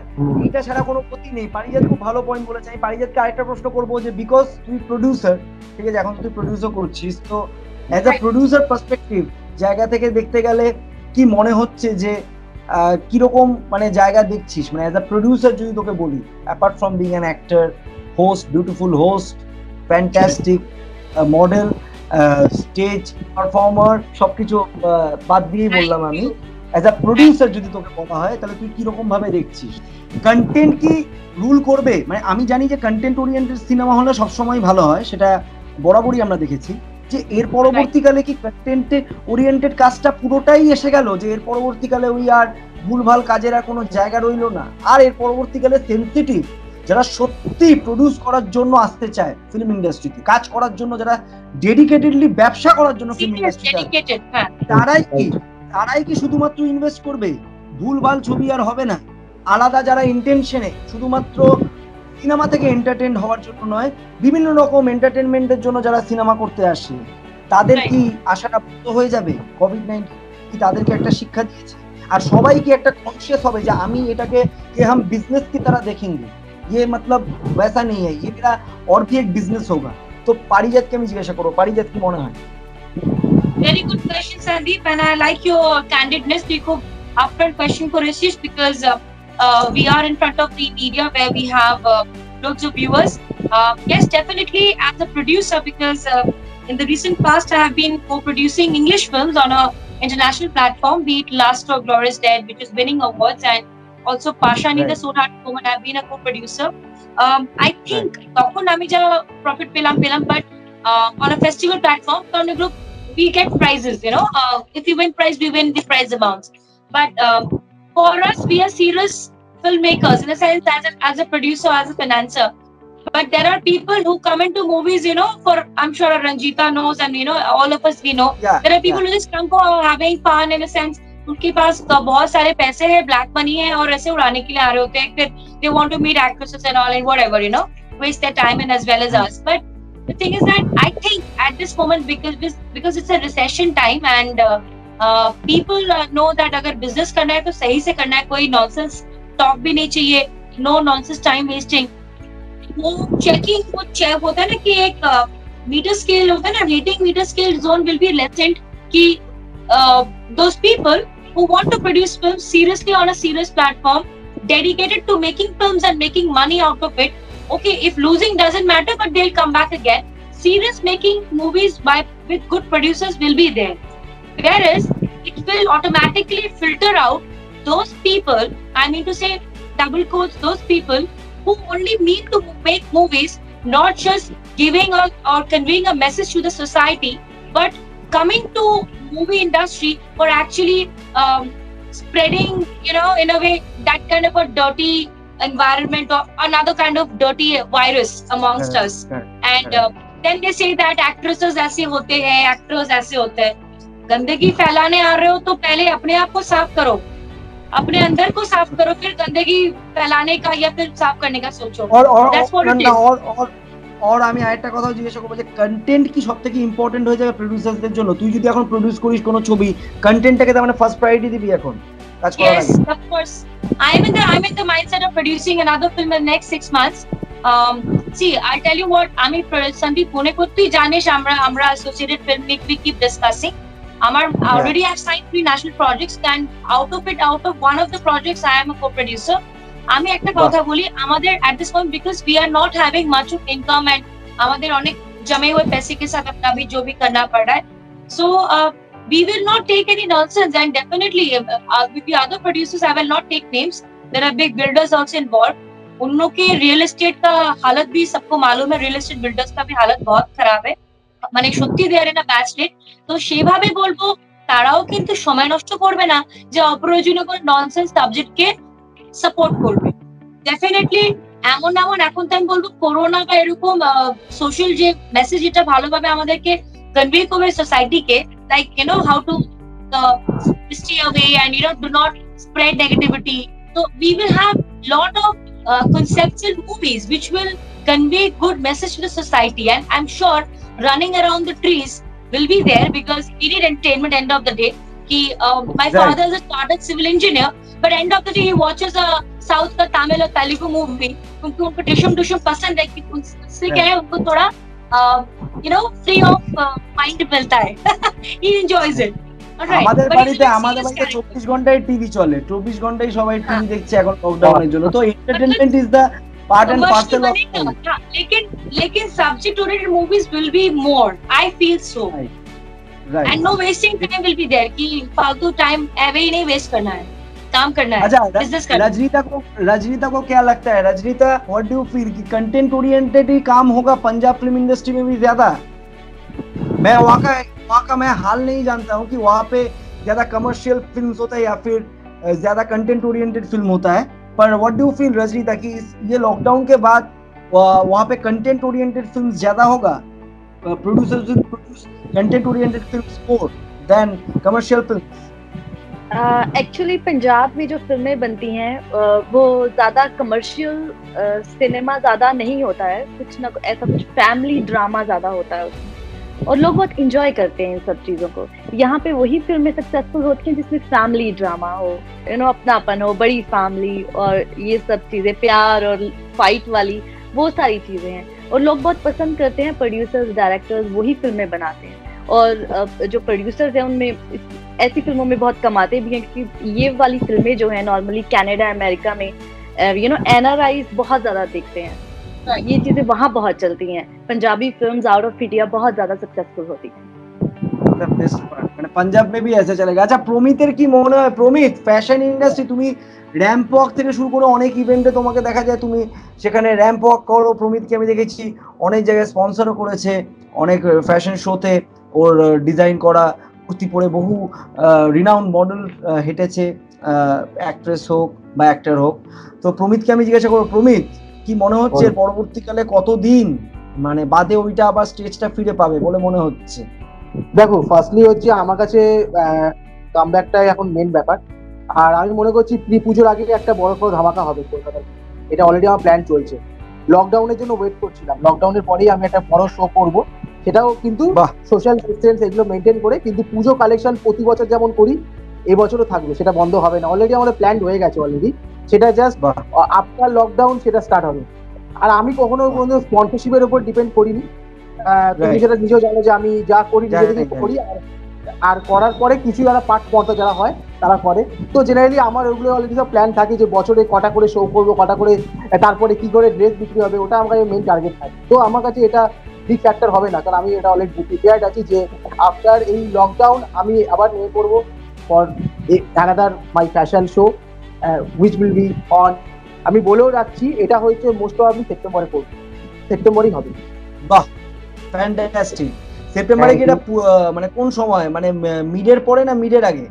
এটা ছাড়া কোনো গতি নেই। পারিজাত খুব ভালো পয়েন্ট বলেছে। আমি পারিজাতকে আরেকটা প্রশ্ন করবো যে বিকজ তুই প্রডিউসার, ঠিক আছে, এখন তুই প্রডিউসার করছিস, তো অ্যাজ আ প্রডিউসার পার্সপেক্টিভ জায়গা থেকে দেখতে গেলে কি মনে হচ্ছে যে কিরকম মানে জায়গা দেখছিস, মানে অ্যাজ আ প্রডিউসার যদি তোকে বলি, apart from being an actor, host, beautiful host, fantastic model, stage performer, সবকিছু বাদ দিয়েই বললাম আমি, অ্যাজ আ প্রডিউসার যদি তোকে বলা হয় তাহলে তুই কিরকম ভাবে দেখছিস? কন্টেন্ট কি রুল করবে? মানে আমি জানি যে কন্টেন্ট ওরিয়েন্টেড সিনেমা হলে সবসময় ভালো হয়, সেটা বরাবরই আমরা দেখেছি, যে এর পরবর্তীকালে কি কন্টেন্ট ওরিয়েন্টেড কাজটা পুরোটাই এসে গেল, যে এর পরবর্তীকালে ওই আর ভুলভাল কাজের আর কোনো জায়গা রইলো না, আর এর পরবর্তীকালে সেনসিটিভ যারা সত্যি প্রডিউস করার জন্য আসতে চায় ফিল্ম ইন্ডাস্ট্রিতে, কাজ করার জন্য, যারা ডেডিকেটেডলি ব্যবসা করার জন্য ফিল্ম ইন্ডাস্ট্রিতে, তারাই কি শুধুমাত্র ইনভেস্ট করবে? ভুলভাল ছবি আর হবে না। আলাদা যারা ইন্টেনশনে শুধুমাত্র সিনেমা থেকে এন্টারটেইন হওয়ার জন্য নয়, বিভিন্ন রকম এন্টারটেনমেন্টের জন্য যারা সিনেমা করতে আসে, তাদের কি আশাটা পূর্ণ হয়ে যাবে? কোভিড-19 কি তাদেরকে একটা শিক্ষা দিয়েছে? আর সবাই কি একটা কনসিয়াস হবে যে আমি এটাকে যে हम बिजनेस की तरह देखेंगे, ये मतलब वैसा नहीं है, ये मेरा और भी एक बिजनेस होगा। तो পারিজাতকে আমি জিজ্ঞাসা করব, পারিজাত কি মনে হয়? Very good question, Sandeep, and I like your candidness. You could upfront question for Ashish because we are in front of the media where we have loads of viewers. Yes, definitely as a producer, because in the recent past I have been co-producing English films on a international platform, be it Last of Glorious Dead, which is winning awards, and also Pashani the Soul-Hearted Woman. I've been a co-producer. I think তখন আমি যা profit পেলাম, but on a festival platform, Corner Group, we get prizes, you know. If we win prize, we win the prize amounts. But for us, we are serious filmmakers in a sense, as a producer, as a financer. But there are people who come into movies, you know, for, I'm sure Ranjita knows, and you know, all of us we know. There are people who just come for having fun, in a sense. उनके पास बहुत सारे पैसे हैं, black money है, और ऐसे उड़ाने के लिए आ रहे होते हैं, फिर they want to meet actresses and all and whatever, you know, waste their time and as well as us. But the thing is that I think at this moment, because it's a recession time, and people know that अगर business करना है तो सही से करना है, कोई nonsense talk भी नहीं चाहिए, no nonsense time wasting. वो checking, वो check होता है ना कि एक meter scale होता है ना, rating meter scale zone will be lessened कि those people who want to produce films seriously on a serious platform, dedicated to making films and making money out of it. Okay, if losing doesn't matter, but they'll come back again. Serious making movies with good producers will be there. Whereas it will automatically filter out those people, I mean to say double quotes, those people who only mean to make movies, not just giving or conveying a message to the society, but coming to movie industry for actually spreading, you know, in a way, that kind of a dirty environment or another kind of dirty virus amongst us. And then they say that actresses ऐसे होते हैं, actors ऐसे होते हैं. गंदगी फैलाने आ रहे हो तो पहले अपने आप को साफ करो, अपने अंदर को साफ करो, फिर गंदगी फैलाने का या फिर साफ करने का सोचो. और আমি আরেকটা কথা জিজ্ঞাসা করবো যে কন্টেন্ট কি সবথেকে ইম্পর্টেন্ট হয়ে যাবে প্রোডিউসারদের জন্য? তুই যদি এখন প্রোডিউস করিস কোনো ছবি, কন্টেন্টটাকে তার মানে ফার্স্ট প্রায়োরিটি দিবি এখন কাজ করার আগে? Yes, of course. I'm in the mindset of producing another film in the next 6 months. See, I'll tell you what, আমি Sandeep মনে করতেই জানিস আমরা associated filmmaker, we keep discussing. Already I've signed 3 national projects, and out of one of the projects I am a co-producer. আমি একটা কথা বলি, আমাদের at this point, because we are not having much of income and আমাদের অনেক জমে हुए पैसे के साथ अपना भी जो भी करना पड़ रहा है, so we will not take any nonsense, and definitely with the other producers I will not take names. There are big builders also involved. उन लोग के रियल एस्टेट का हालत भी सबको मालूम है, रियल एस्टेट बिल्डर्स का भी हालत बहुत খারাপ है, মানে সত্যি they are in a bad state. তো সেভাবে বলবো তারাও কিন্তু সময় নষ্ট করবে না যে অপ্রয়োজনীয় কোনো ননসেন্স সাবজেক্টকে সাপোর্ট করবে। ডেফিনেটলি এমন এখন তো আমি বলবো করোনা বা এরকম সোশ্যাল যে মেসেজ, এটা ভালোভাবে আমাদেরকে কনভে করবে সোসাইটিকে, like you know how to stay away and you know do not spread negativity. So we will have lot of conceptual movies which will convey good message to the society, and I'm sure running around the trees will be there because we need entertainment end of the day. कि my father is a chartered civil engineer, but end of the day he watches a South का Tamil और Telugu movie, क्योंकि उनको डिशम पसंद है, कि उससे क्या है उनको थोड़ा free of mind मिलता है. He enjoys it. আমাদের বাড়িতে 24 ঘন্টায় টিভি চলে, 24 ঘন্টায় সবাই টিভি দেখছে এখন লকডাউনের জন্য, তো entertainment is the part and parcel of लेकिन subject oriented movies will be more, I feel so. Right. And no wasting time will be there, कि फालतू टाइम ऐसे ही नहीं वेस्ट करना है, काम करना है, बिजनेस करना है. रजनीता को क्या लगता है? Rajnita, what do you feel कि कंटेंट ओरिएंटेड ही काम होगा पंजाब फिल्म इंडस्ट्री में भी ज्यादा? मैं वहाँ का मैं हाल नहीं जानता हूँ कि वहाँ पे ज्यादा कमर्शियल फिल्म्स होता है या फिर ज्यादा कंटेंट ओरिएंटेड फिल्म होता है, पर what do you feel Rajnita कि ये लॉकडाउन के बाद वहाँ पे कंटेंट ओरिएंटेड फिल्म्स ज्यादा होगा? Producers will produce content-oriented films more than commercial films. Actually, Punjab में जो फिल्में बनती हैं वो ज़्यादा कमर्शियल सिनेमा ज़्यादा नहीं होता है, कुछ ना ऐसा कुछ फैमिली ड्रामा ज़्यादा होता है उसमें, और लोग बहुत इंजॉय करते हैं इन सब चीज़ों को. यहाँ पे वही फिल्में सक्सेसफुल होती हैं जिसमें फैमिली ड्रामा हो, अपनापन हो, बड़ी फैमिली, और ये सब चीज़ें, प्यार और फाइट वाली, वो सारी चीजें हैं, और लोग बहुत पसंद करते हैं. प्रोड्यूसर्स, डायरेक्टर्स वही फिल्में बनाते हैं, और जो प्रोड्यूसर्स हैं उनमें ऐसी फिल्मों में बहुत कमाते भी हैं, क्योंकि ये वाली फिल्में जो है नॉर्मली कनाडा, अमेरिका में एनआरआईज बहुत ज्यादा देखते हैं, ये चीजें वहाँ बहुत चलती हैं. Punjabi films out of India बहुत ज्यादा सक्सेसफुल होती हैं. पंजाब में भी ऐसे चलेगा. अच्छा, প্রমিতের কি মনে হয়? প্রমিত, ফ্যাশন ইন্ডাস্ট্রি, তুমি র্যাম্প ওয়াক থেকে শুরু করে অনেক ইভেন্টে তোমাকে দেখা যায়, তুমি সেখানে র্যাম্প ওয়াক করো. প্রমিতকে আমি দেখেছি অনেক জায়গায় স্পন্সরও করেছে, অনেক ফ্যাশন শোতে ওর ডিজাইন করা কুর্তি পরে বহু রিনাউন্ড মডেল হেঁটেছে, অ্যাক্ট্রেস হোক বা অ্যাক্টর হোক. তো প্রমিতকে আমি জিজ্ঞাসা করবো, প্রমিত কি মনে হচ্ছে পরবর্তীকালে কতদিন মানে বাদে ওইটা আবার স্টেজটা ফিরে পাবে বলে মনে হচ্ছে? দেখো, ফার্স্টলি হচ্ছে আমার কাছে কামব্যাকটাই এখন মেন ব্যাপার, আর আমি মনে করছি প্রি পুজোর আগে একটা বড় ধামাকা হবে কলকাতায়. এটা অলরেডি আমার প্ল্যান চলছে. লকডাউনের জন্য ওয়েট করছিলাম, লকডাউনের পরেই আমি একটা বড় শো করব, সেটাও কিন্তু সোশ্যাল ডিস্টেন্স এগুলো মেনটেন করে, কিন্তু পুজো কালেকশন প্রতি বছর যেমন করি এবছরও থাকবে, সেটা বন্ধ হবে না. অলরেডি আমাদের প্ল্যান হয়ে গেছে অলরেডি, সেটা জাস্ট আফটার লকডাউন সেটা স্টার্ট হবে. আর আমি কখনো স্পন্সরশিপের উপর ডিপেন্ড করিনি, তুমি সেটা নিজেও জানো যে আমি যা করি নিজে থেকে করি, আর করার পরে কিছু যারা পার্ট পর্দা যারা হয় তারা করে. তো জেনারেলি আমার ওগুলো অলরেডি সব প্ল্যান থাকে যে বছরে কটা করে শো করবো, কটা করে, তারপরে কি করে ড্রেস বিক্রি হবে, ওটা আমার কাছে মেন টার্গেট থাকে. তো আমার কাছে এটা বিগ ফ্যাক্টর হবে না, কারণ আমি এটা অলরেডি প্রিপেয়ার্ড আছি যে আফটার এই লকডাউন আমি আবার নিয়ে করবো for another my fashion show which will be on. আমি বলেও রাখছি এটা হচ্ছে মোস্ট প্রবাবলি সেপ্টেম্বরে করবো, সেপ্টেম্বরই হবে. বাহ, ফ্যান্টাস্টিক. সেপ্টেম্বরে কি এটা মানে কোন সময়, মানে মিডের পরে না মিডের আগে?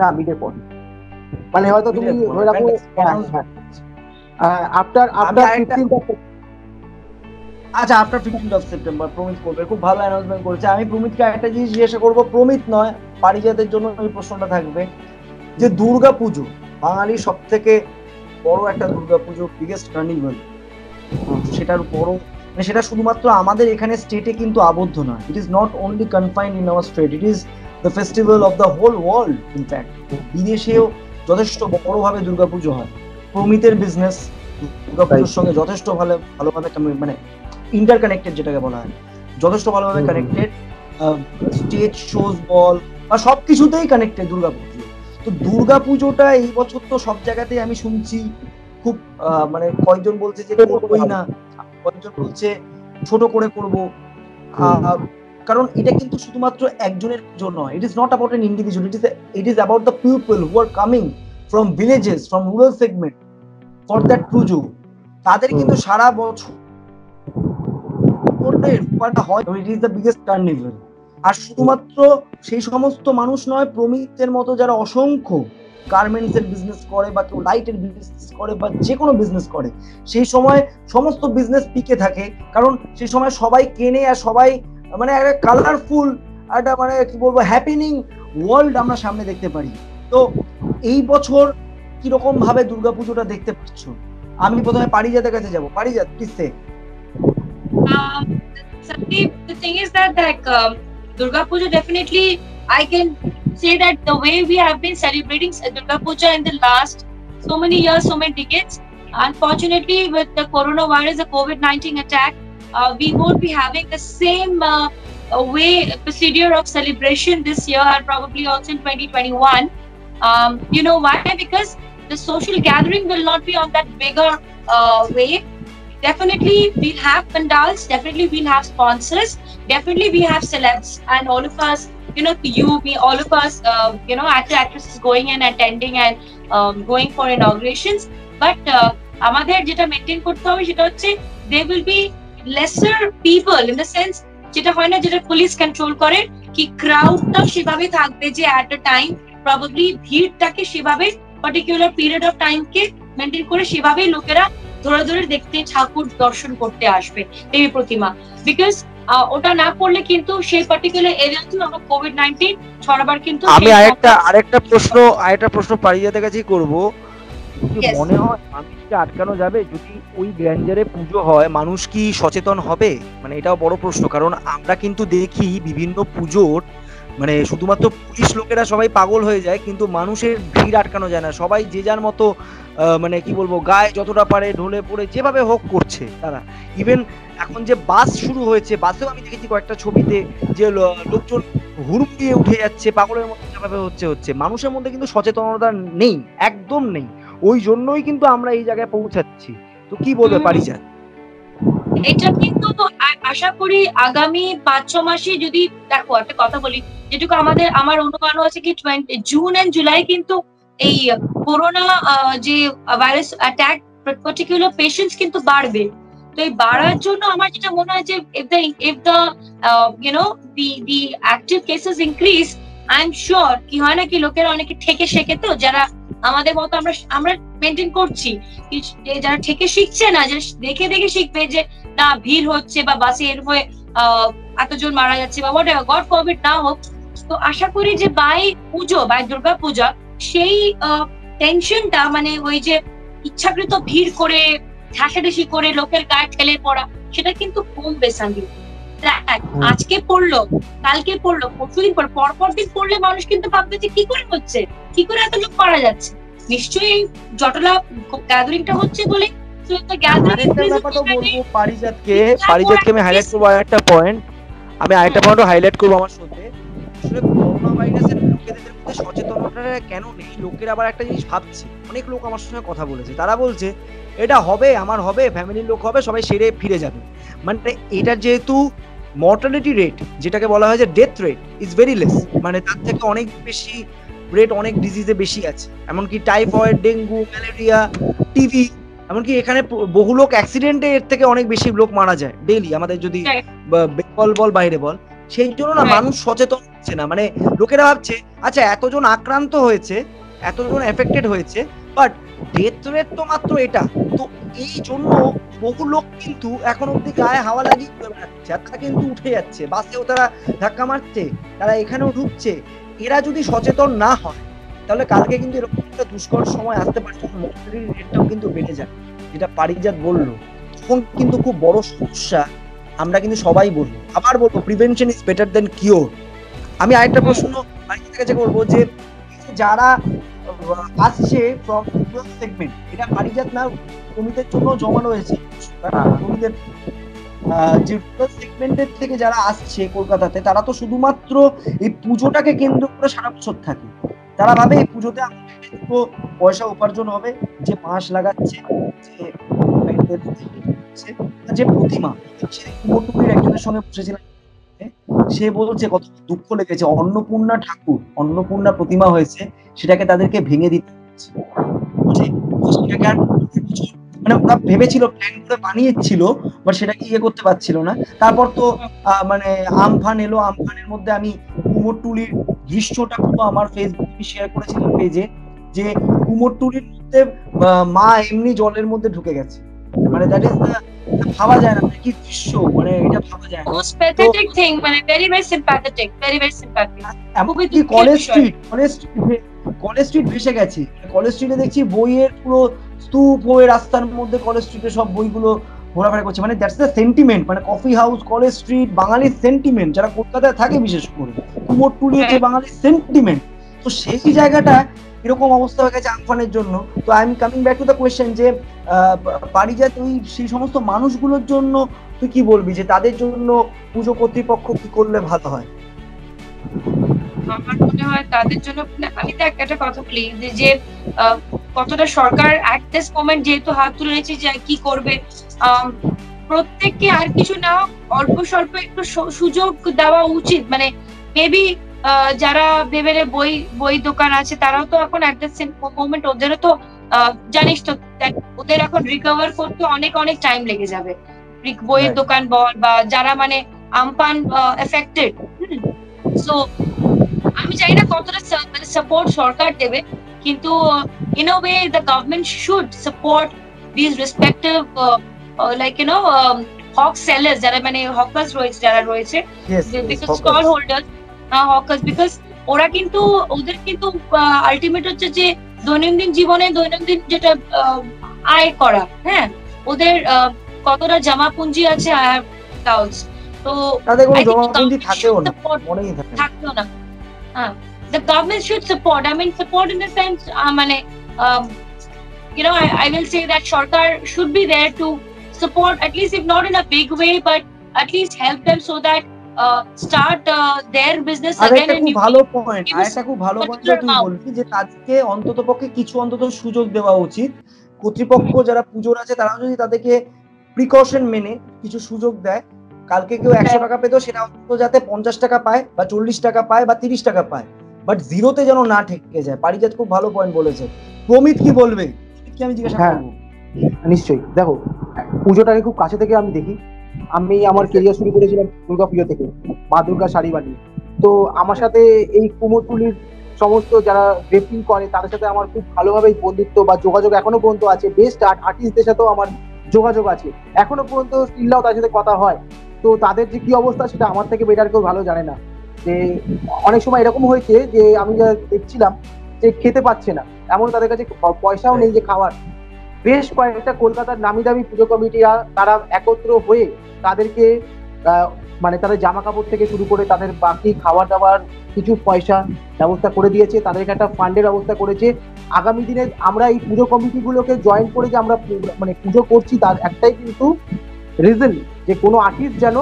না, মিডের পরে, মানে হয়তো তুমি ধরে রাখো আফটার 15th অফ. আচ্ছা, আফটার 15th অফ সেপ্টেম্বর প্রমিত করবে, খুব ভালো অ্যানাউন্সমেন্ট করেছে. আমি প্রমিতকে একটা জিনিস জিজ্ঞাসা করবো, প্রমিত নয় পারিজাতের জন্য এই প্রশ্নটা থাকবে, যে দুর্গা পুজো বাঙালির সব থেকে বড় একটা দুর্গা পুজো, বিগেস্ট কার্নিভাল, সেটার বড় মানে সেটা শুধুমাত্র আমাদের এখানে স্টেটে কিন্তু আবদ্ধ নয়. It is not only confined in our state, it is the festival of the whole world. In fact বিদেশেও যথেষ্ট বড়ভাবে দুর্গাপুজো হয়. প্রমিতের বিজনেস দুর্গাপুজোর সঙ্গে যথেষ্ট ভালোভাবে মানে ইন্টারকানেক্টেড, যেটাকে বলা হয়, যথেষ্ট ভালোভাবে কানেক্টেড. স্টেজ শোজ বল বা সবকিছুতেই কানেক্টেড দুর্গাপুজো. তো দুর্গাপুজোটা এই বছর তো সব জায়গাতেই আমি শুনছি খুব মানে কয়েকজন বলছে যে করবোই না, কয়েকজন বলছে ছোট করে করব, কারণ এটা কিন্তু শুধুমাত্র একজনের জন্য নয়. It is not about an individual, it is about the people who are coming from villages, from rural segment for that Puja. তাদের কিন্তু সারা বছর হয়, it is the biggest carnival. আর শুধুমাত্র সেই সমস্ত মানুষ নয়, প্রমিতের মতো যারা অসংখ্য গার্মেন্টস এর বিজনেস করে বা কেউ লাইটের বিজনেস করে বা যে কোনো বিজনেস করে, সেই সময় সমস্ত বিজনেস পিকে থাকে, কারণ সেই সময় সবাই কেনে আর সবাই মানে একটা কালারফুল একটা মানে কি বলবো হ্যাপেনিং ওয়ার্ল্ড আমরা সামনে দেখতে পারি. তো এই বছর কিরকম ভাবে দুর্গাপুজোটা দেখতে পাচ্ছ? আমি প্রথমে পারিজাতের কাছে যাবো. Parijat, please say. Sandeep, the thing is that Durga Puja definitely I can say that the way we have been celebrating Durga Puja in the last so many years, so many decades, unfortunately with the coronavirus, the COVID-19 attack, we won't be having the same way procedure of celebration this year, and probably also in 2021. You know why? Because the social gathering will not be on that bigger way. Definitely we'll have pandals, definitely we'll have sponsors, definitely we have celebs, and all of us, you know, you, me, all of us, you know, actresses going and attending and going for inaugurations. But আমাদের যেটা maintain করতে হবে সেটা হচ্ছে there will be lesser people, in the sense যেটা হয় না, যেটা পুলিশ কন্ট্রোল করে, কি ক্রাউডটা সেভাবে থাকবে যে at a time probably ভিড়টাকে সেভাবে particular period of time K maintain করে সেভাবেই লোকেরা ধরে ধরে দেখতে, ঠাকুর দর্শন করতে আসবে, দেবী প্রতিমা। বিকজ ওটা না করলে কিন্তু সেই পার্টিকুলার এরিয়াতে আমরা কোভিড-19 ছড়াবার কিন্তু। আমি আরেকটা প্রশ্ন পারিজাতের কাছেই করব। মনে হয় মানুষকে আটকানো যাবে যদি ওই গ্র্যান্ডারে পুজো হয়? মানুষ কি সচেতন হবে? মানে এটাও বড় প্রশ্ন, কারণ আমরা কিন্তু দেখি বিভিন্ন পুজোর মানে শুধুমাত্র পুলিশ লোকেরা সবাই পাগল হয়ে যায়, কিন্তু মানুষের ভিড় আটকানো যায় না। সবাই যে যার মতো মানে কি বলবো, গায়ে যতটা পারে ঢলে পড়ে যেভাবে হোক করছে তারা। ইভেন এখন যে বাস শুরু হয়েছে, বাসেও আমি দেখেছি কয়েকটা ছবিতে যে লোকজন হুড়মুড়িয়ে উঠে যাচ্ছে, পাগলের মতো যেভাবে হচ্ছে। মানুষের মধ্যে কিন্তু সচেতনতা নেই, একদম নেই। ওই জন্যই কিন্তু আমরা এই জায়গায় পৌঁছাচ্ছি। তো কি বলবে পারিজাত? এটা কিন্তু আশা করি আগামী 5-6 মাসে, যদি দেখো একটা কথা বলি, যেটুকু আমার অনুমান আছে কি জুন এন্ড জুলাই কিন্তু এই করোনা যে ভাইরাস অ্যাটাক পার্টিকুলার পেশেন্টস কিন্তু বাড়বে। তো এই বাড়ার জন্য আমার যেটা মনে হয় যে if the you know the active cases increase, I am sure কি হয় না কি লোকেরা অনেকে ঠেকে শেখে, তো যারা আমাদের মতো আমরা মেনটেন করছি, যারা ঠেকে শিখছে না, যারা দেখে দেখে শিখবে যে না ভিড় হচ্ছে বা বাসে এর হয়ে এতজন মারা যাচ্ছে বা হোয়াট এভার, গড ফরবিড না হোক। তো আশা করি যে বাই দুর্গা পূজা সেই টেনশনটা, মানে ওই যে ইচ্ছাকৃত ভিড় করে ঠেসাঠেসি করে লোকের গায়ে ঠেলে পড়া, সেটা কিন্তু কমবে সান্দি। আজকে পড়লো, কালকে পড়লো, পরশুদিন পরপর দিন পড়লে মানুষ কিন্তু ভাববে যে কি করে হচ্ছে, কি করে এত লোক মারা যাচ্ছে, নিশ্চয়ই জটলা গ্যাদারিংটা হচ্ছে বলে। পারিজাতকে আমি হাইলাইট করবো আরেকটা পয়েন্ট, হাইলাইট করবো আমার সাথে। আসলে করোনা ভাইরাসের লোকেদের মধ্যে সচেতনতা কেন নেই? লোকের আবার একটা জিনিস ভাবছে, অনেক লোক আমার সঙ্গে কথা বলেছে, তারা বলছে এটা হবে, আমার হবে, ফ্যামিলির লোক হবে, সবাই সেরে ফিরে যাবে। মানে এটার যেহেতু মর্টালিটি রেট, যেটাকে বলা হয় যে death rate, is very less, মানে তার থেকে অনেক বেশি রেট অনেক ডিজিজে বেশি আছে, এমনকি টাইফয়েড, ডেঙ্গু, ম্যালেরিয়া, টিভি, এমনকি এখানে বহু লোক অ্যাক্সিডেন্টে এর থেকে অনেক বেশি লোক মারা যায় ডেইলি, আমাদের যদি বল বাইরে বল। সেই জন্য না মানুষ সচেতন হচ্ছে না, মানে লোকেরা ভাবছে আচ্ছা এতজন আক্রান্ত হয়েছে, এতজন এফেক্টেড হয়েছে, বাট ডেথ রেট তো মাত্র এটা। তো এই জন্য বহু লোক কিন্তু এখন অব্দি গায়ে হাওয়া লাগিয়ে বেড়াচ্ছে, তারা কিন্তু উঠে যাচ্ছে, বাসেও তারা ধাক্কা মারছে, তারা এখানেও ঢুকছে। এরা যদি সচেতন না হয় তাহলে কালকে কিন্তু এরকম একটা দুষ্কর সময় আসতে পারে, তখন মর্টালিটি রেটটাও কিন্তু বেড়ে যায়, যেটা পারিজাত বললো, তখন কিন্তু খুব বড় সমস্যা। আমরা কিন্তু সবাই বলবো, আবার বলবো, prevention is better than cure. আমি আরেকটা প্রশ্ন পারিজাতের কাছে করবো, যে যারা আসছে ফ্রম রুরাল সেগমেন্ট, এটা পারিজাত না কমিটির জন্য জমানো হয়েছে, কমিটির যে রুরাল সেগমেন্টের থেকে যারা আসছে কলকাতাতে, তারা তো শুধুমাত্র এই পুজোটাকে কেন্দ্র করে সারা বছর থাকে। তারা ভাবে এই পুজোতে পয়সা উপার্জন হবে, যে মাস লাগাচ্ছে, যে প্রতিমা, কুমোরটুলির একজনের সঙ্গে বসেছিলাম, সে বলছে কত দুঃখ লেগেছে, অন্নপূর্ণা ঠাকুর, অন্নপূর্ণা প্রতিমা হয়েছে, সেটাকে তাদেরকে ভেঙে দিতে হচ্ছে। মানে ওরা ভেবেছিল, প্ল্যান করে বানিয়েছিল, বাট সেটাকে ইয়ে করতে পারছিল না। তারপর তো মানে আমফান এলো, আমফানের মধ্যে আমি কুমোরটুলির দৃশ্যটা পুরো আমার ফেসবুকে শেয়ার করেছিলাম পেজে, যে কুমোরটুলির মধ্যে মা এমনি জলের মধ্যে ঢুকে গেছে, মানে দ্যাট ইজ ভাবা যায় না কি দৃশ্য, মানে এটা ভাবা যায় না। Most pathetic thing, মানে very very sympathetic, very very sympathetic। এমনকি কলেজ স্ট্রিট ভেসে গেছে, কলেজ স্ট্রিটে দেখছি বইয়ের পুরো স্তূপ হয়ে রাস্তার মধ্যে, কলেজ স্ট্রিটে সব বইগুলো ঘোরাফেরা করছে, মানে দ্যাটস দ্য সেন্টিমেন্ট, মানে কফি হাউস, কলেজ স্ট্রিট, বাঙালির সেন্টিমেন্ট, যারা কলকাতায় থাকে বিশেষ করে কুমোরটুলি হচ্ছে বাঙালির সেন্টিমেন্ট। তো সেই জায়গাটা এরকম অবস্থা হয়ে গেছে আমফানের জন্য। তো I am coming back to the question যে পারিজাত ওই সেই সমস্ত মানুষগুলোর জন্য তুই কি বলবি যে তাদের জন্য পুজো কর্তৃপক্ষ কি করলে ভালো হয়? আমার মনে হয় তাদের জন্য, আমি তো একটা কথা বলি যে কতটা সরকার অ্যাট দিস মোমেন্ট যেহেতু হাত তুলে নিয়েছে যে কি করবে, প্রত্যেককে আর কিছু না অল্প স্বল্প একটু সুযোগ দেওয়া উচিত। মানে মেবি যারা বিভিন্ন বই দোকান আছে তারাও তো এখন অ্যাট দিস মোমেন্ট ওদেরও তো জানিস তো ওদের এখন রিকভার করতে অনেক অনেক টাইম লেগে যাবে। বইয়ের দোকান বল বা যারা মানে আমপান এফেক্টেড। সো আমি জানি না কতটা সাপোর্ট সরকার দেবে, কিন্তু in a way the government should support these respective like hawk sellers, যারা মানে hawkers রয়েছে, যারা রয়েছে because stall holders hawkers, because ওরা কিন্তু ওদের কিন্তু আলটিমেট হচ্ছে যে দৈনন্দিন জীবনে দৈনন্দিন যেটা আয় করা, হ্যাঁ ওদের কতটা জমা পুঁজি আছে তো তাদের কোনো জমা পুঁজি থাকেও না, মনেই থাকেও না। The government should support. I mean, support in the sense, I will say that Sarkar should be there to support, at least if not in a big way, but at least help them so that start their business again. আরেকটা খুব ভালো point তুই বলবি যে তাদেরকে অন্ততপক্ষে কিছু অন্তত সুযোগ দেওয়া উচিত। কর্তৃপক্ষ যারা পুজোর আছে তারাও যদি তাদেরকে প্রিকশন মেনে কিছু সুযোগ দেয়, কালকে কেউ 100 টাকা পেতো সেটা অন্তত যাতে 50 টাকা পায় বা 40 টাকা পায় বা 30 টাকা পায়, বাট জিরোতে যেন না ঠেকে যায়। পারিজাত খুব ভালো পয়েন্ট বলেছে। প্রমিত কি বলবে কি আমি জিজ্ঞাসা করব? নিশ্চয়ই, দেখো পুজোটাকে খুব কাছে থেকে আমি দেখি। আমি আমার কেরিয়ার শুরু করেছিলাম দুর্গা পুজো থেকে, মা দুর্গা শাড়ি বানিয়ে। তো আমার সাথে এই কুমোরটুলির সমস্ত যারা ড্রেপিং করে তাদের সাথে আমার খুব ভালোভাবেই বন্ধুত্ব বা যোগাযোগ এখনো পর্যন্ত আছে। বেস্ট আর্টিস্টদের সাথেও আমার যোগাযোগ আছে এখনো পর্যন্ত, স্টিলও তাদের সাথে কথা হয়। তো তাদের যে কি অবস্থা সেটা আমার থেকে বেটার কেউ ভালো জানে না। যে অনেক সময় এরকম হয়েছে যে আমি যা দেখছিলাম যে খেতে পাচ্ছে না, এমন তাদের কাছে পয়সাও নেই যে খাওয়ার। বেশ কয়েকটা কলকাতার নামি দামি পুজো কমিটিরা তারা একত্র হয়ে তাদেরকে মানে তাদের জামা কাপড় থেকে শুরু করে তাদের বাকি খাওয়া দাওয়ার কিছু পয়সা ব্যবস্থা করে দিয়েছে, তাদেরকে একটা ফান্ডের ব্যবস্থা করেছে। আগামী দিনে আমরা এই পুজো কমিটিগুলোকে জয়েন করে যে আমরা মানে পুজো করছি তার একটাই কিন্তু রিজন যে কোনো আর্টিস্ট যেন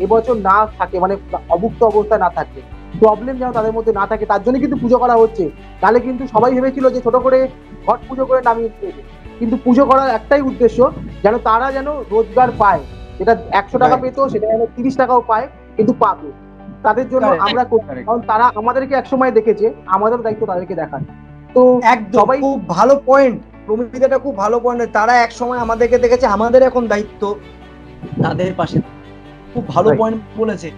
এবছর না থাকে, মানে অভুক্ত অবস্থায় না থাকে, প্রবলেম যেন তাদের মধ্যে না থাকে, তার জন্য কিন্তু পুজো করা হচ্ছে। তাহলে কিন্তু সবাই ভেবেছিল যে ছোট করে ঘট পুজো করে নামিয়ে দিয়েছে, কিন্তু পুজো করার একটাই উদ্দেশ্য যেন তারা যেন রোজগার পায়, যেটা 100 টাকা পেতো সেটা যেন 30 টাকাও পায়, কিন্তু পাবে। তাদের জন্য আমরা কারণ তারা আমাদেরকে একসময় দেখেছে, আমাদের দায়িত্ব তাদেরকে দেখার। তো সবাই খুব ভালো পয়েন্ট, প্রমিতাটা খুব ভালো পয়েন্ট। তারা এক সময় আমাদেরকে দেখেছে, আমাদের এখন দায়িত্ব তাদের পাশে। খুব ভালো পয়েন্ট বলেছে।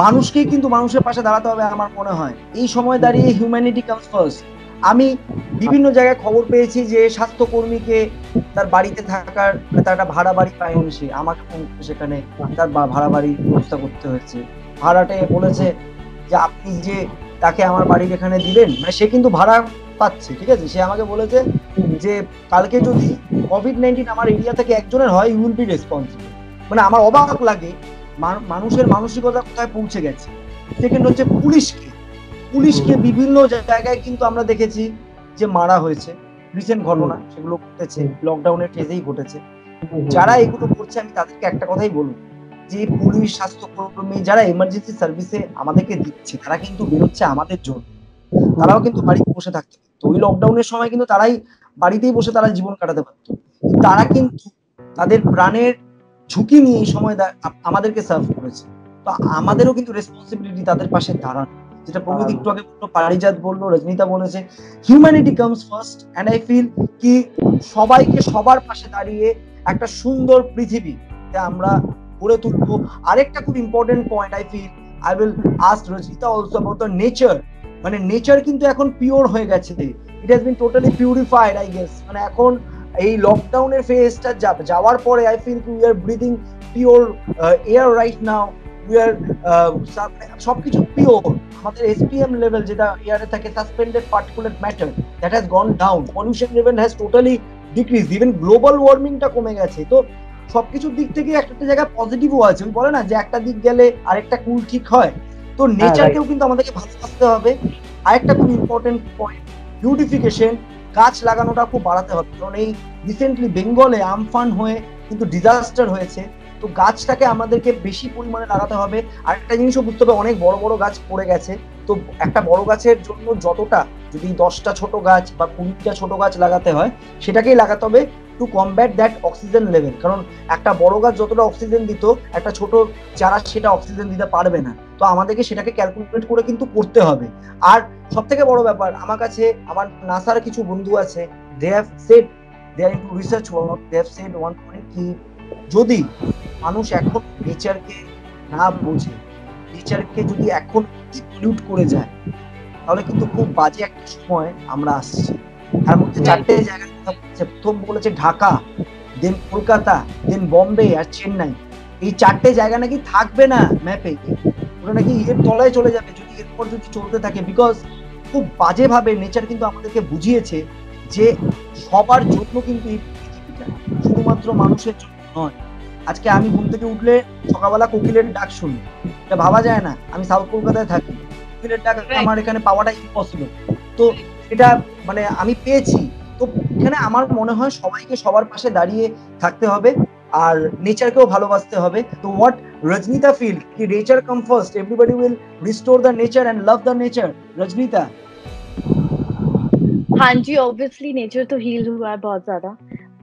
মানুষকেই কিন্তু মানুষের পাশে দাঁড়াতে হবে আমার মনে হয়। এই সময় দাঁড়িয়ে হিউম্যানিটি কামস ফার্স্ট। আমি বিভিন্ন জায়গায় খবর পেয়েছি যে স্বাস্থ্যকর্মীকে তার বাড়িতে থাকার তার একটা ভাড়া বাড়ি পায় সে, আমাকে সেখানে তার ভাড়া বাড়ি ব্যবস্থা করতে হয়েছে। ভাড়াটে বলেছে যে আপনি যে তাকে আমার বাড়ির এখানে দিবেন, মানে সে কিন্তু ভাড়া পাচ্ছে, ঠিক আছে। সে আমাকে বলেছে যে কালকে যদি কোভিড-19 আমার এরিয়া থেকে একজনের হয়, ইউ উইল বি রেসপন্সিবল। মানে আমার অবাক লাগে মানুষের মানসিকতা কোথায় পৌঁছে গেছে। সেকেন্ড হচ্ছে পুলিশকে বিভিন্ন জায়গায় কিন্তু আমরা দেখেছি যে মারা হয়েছে, রিসেন্ট ঘটনা সেগুলো ঘটেছে, লকডাউনের ফেজেই ঘটেছে। যারা এগুলো করছে আমি তাদেরকে একটা কথাই বলবো যে পুলিশ, স্বাস্থ্যকর্মী যারা এমার্জেন্সি সার্ভিসে আমাদেরকে দিচ্ছে তারা কিন্তু বেরোচ্ছে আমাদের জন্য। তারাও কিন্তু বাড়িতে বসে থাকতে পারতো, ওই লকডাউনের সময় কিন্তু তারাই বাড়িতেই বসে তারা জীবন কাটাতে পারতো। তারা কিন্তু তাদের প্রাণের ঝুঁকি নিয়ে এই সময় আমাদেরকে সার্ভ করেছে। তো আমাদেরও কিন্তু রেসপন্সিবিলিটি তাদের পাশে দাঁড়ানো, যেটা প্রমিত একটু আগে বললো, পারিজাত বললো, রজনীতা বলেছে, humanity comes first. And I feel কি সবাইকে সবার পাশে দাঁড়িয়ে একটা সুন্দর পৃথিবী আমরা গড়ে তুলবো। আরেকটা খুব important point I feel I will ask Rajnita also about the nature. মানে নেচার কিন্তু এখন পিওর হয়ে গেছে, it has been totally purified I guess. মানে এখন এই লকডাউনের ফেজটা যাওয়ার পরে I feel we are breathing pure air right now. We are সবকিছু পিওর। আমাদের এসপিএম লেভেল যেটা এয়ারে থাকে, suspended particulate matter, that has gone down. Pollution level has totally decrease, even global ওয়ার্মিংটা কমে গেছে। তো সবকিছুর দিক থেকে একটা একটা জায়গায় পজিটিভও আছে। ওই বলে না যে একটা দিক গেলে আরেকটা কুল ঠিক হয়, তো নেচারকেও কিন্তু আমাদেরকে ভালোবাসতে হবে। আরেকটা খুব ইম্পর্টেন্ট পয়েন্ট, বিউটিফিকেশন, গাছ লাগানোটা খুব বাড়াতে হবে। কারণ এই রিসেন্টলি বেঙ্গলে আমফান হয়ে কিন্তু ডিজাস্টার হয়েছে, তো গাছটাকে আমাদেরকে বেশি পরিমাণে লাগাতে হবে। আরেকটা জিনিসও বুঝতে হবে, অনেক বড় বড় গাছ পড়ে গেছে, তো একটা বড় গাছের জন্য যতটা, যদি 10টা ছোট গাছ বা 20টা ছোট গাছ লাগাতে হয়, সেটাকেই লাগাতে হবে two combat that oxygen level. কারণ একটা বড় গাছ যতটা অক্সিজেন দিত, একটা ছোট চারা সেটা অক্সিজেন দিতে পারবে না। তো আমাদেরকে সেটাকে ক্যালকুলেট করে কিন্তু করতে হবে। আর সব থেকে বড় ব্যাপার, আমার কাছে আমার নাসার কিছু বন্ধু আছে, they have said, they are into research work, they have said one point কি যদি মানুষ এখন নেচারকে না বোঝে, নেচারকে যদি এখন পলিউট করে যায়, তাহলে কিন্তু খুব বাজে একটা সময় আমরা আসছি। তার মধ্যে 4টে জায়গার কথা বলেছে, প্রথম বলেছে ঢাকা, দেন কলকাতা, দেন বম্বে আর চেন্নাই। এই 4টে জায়গা নাকি থাকবে না ম্যাপে, ওটা নাকি এর তলায় চলে যাবে যদি এরপর যদি চলতে থাকে। বিকজ খুব বাজেভাবে নেচার কিন্তু আমাদেরকে বুঝিয়েছে যে সবার জন্য কিন্তু এই পৃথিবীটা, শুধুমাত্র মানুষের জন্য নয়। আজকে আমি ঘুম থেকে উঠলে সকালবেলা কোকিলের ডাক শুনি, এটা ভাবা যায় না। আমি সাউথ কলকাতায় থাকি, কোকিলের ডাক আমার এখানে পাওয়াটা ইম্পসিবল, তো এটা মানে আমি পেয়েছি। তো এখানে আমার মনে হয় সবাইকে সবার পাশে দাঁড়িয়ে থাকতে হবে আর নেচারকেও ভালোবাসতে হবে। তো হোয়াট রজনীতা ফিল কি nature come first, everybody will restore the nature and love the nature. Rajnita? हाँ जी, ऑब्वियसली नेचर तो हील हुआ है बहुत ज्यादा।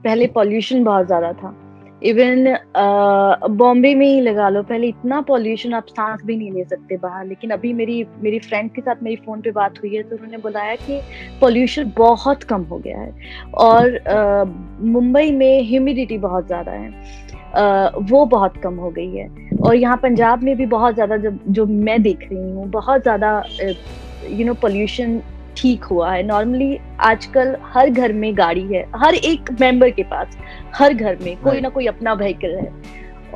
पहले पॉल्यूशन बहुत ज्यादा था, इवन बॉम्बे में ही लगा लो, पहले इतना पॉल्यूशन आप सांस भी नहीं ले सकते बाहर। लेकिन अभी मेरी फ्रेंड के साथ मेरी फोन पे बात हुई है, तो उन्होंने बताया कि पॉल्यूशन बहुत कम हो गया है। और मुंबई में ह्यूमिडिटी बहुत ज्यादा है, वो बहुत कम हो गई है। और यहाँ पंजाब में भी बहुत ज्यादा, जो मैं देख रही हूँ, बहुत ज्यादा पॉल्यूशन ठीक हुआ है। नॉर्मली आजकल हर घर में गाड़ी है, हर एक मेंबर के पास, हर घर में कोई ना कोई अपना व्हीकल है,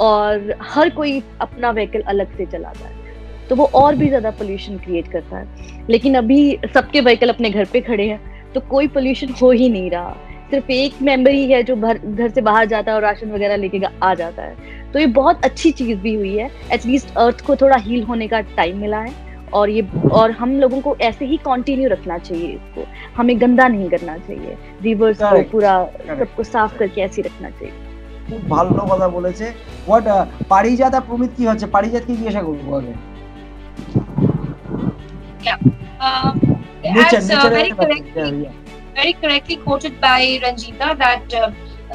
और हर कोई अपना व्हीकल अलग से चलाता है, तो वो और भी ज्यादा पोल्यूशन क्रिएट करता है। लेकिन अभी सबके व्हीकल अपने घर पे खड़े हैं, तो कोई पोल्यूशन हो ही नहीं रहा। सिर्फ एक मेंबर ही है जो घर से बाहर जाता है और राशन वगैरह लेके आ जाता है। तो ये बहुत अच्छी चीज भी हुई है, एटलीस्ट अर्थ को थोड़ा हील होने का टाइम मिला है। और हम लोगों को ऐसे ही कंटिन्यू रखना चाहिए, इसको हमें गंदा नहीं करना चाहिए, रिवर्स को पूरा सबको साफ करके ऐसे रखना चाहिए। খুব ভালো কথা বলেছে। হোয়াট পারিজাত আর প্রমিত কি হচ্ছে, পারিজাতকে জিজ্ঞাসা করবো আগে। Very correctly quoted by Ranjita that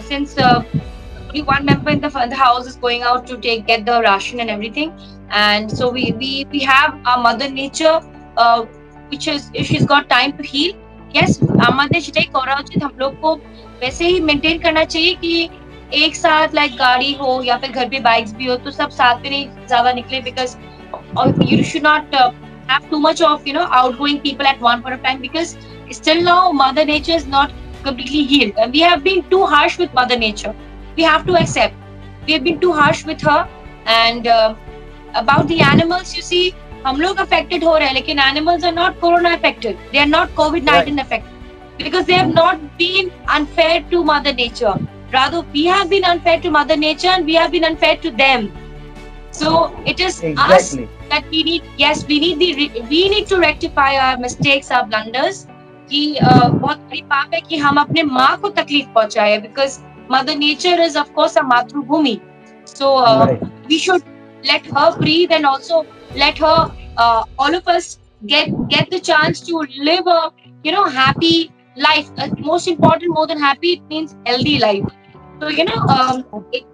since only one member in the house is going out to get the ration and everything, and so we have our mother nature which is, if she's got time to heal, yes, আমাদের সেটাই করা উচিত। हम लोग को वैसे ही maintain करना चाहिए कि एक साथ लाइक गाड़ी हो या फिर घर पे बाइक्स भी हो, तो सब साथ में नहीं ज्यादा निकले, because you should not have too much of outgoing people at one point of time, because still now mother nature is not completely healed, and we have been too harsh with mother nature. We have to accept we have been too harsh with her. And about the animals, you see, हम लोग affected हो रहे हैं, लेकिन animals are not corona affected, they are not COVID-19 affected, because they have not been unfair to mother nature. Rather, we have been unfair to mother nature, and we have been unfair to them. So it is us that we need to rectify our mistakes, our blunders. कि बहुत बड़ी पाप है कि हम अपने माँ को तकलीफ पहुंचाए, because mother nature is of course a मातृभूमि, so we should let her breathe, and also let her all of us get the chance to live a happy life. Most important, more than happy, it means healthy life. So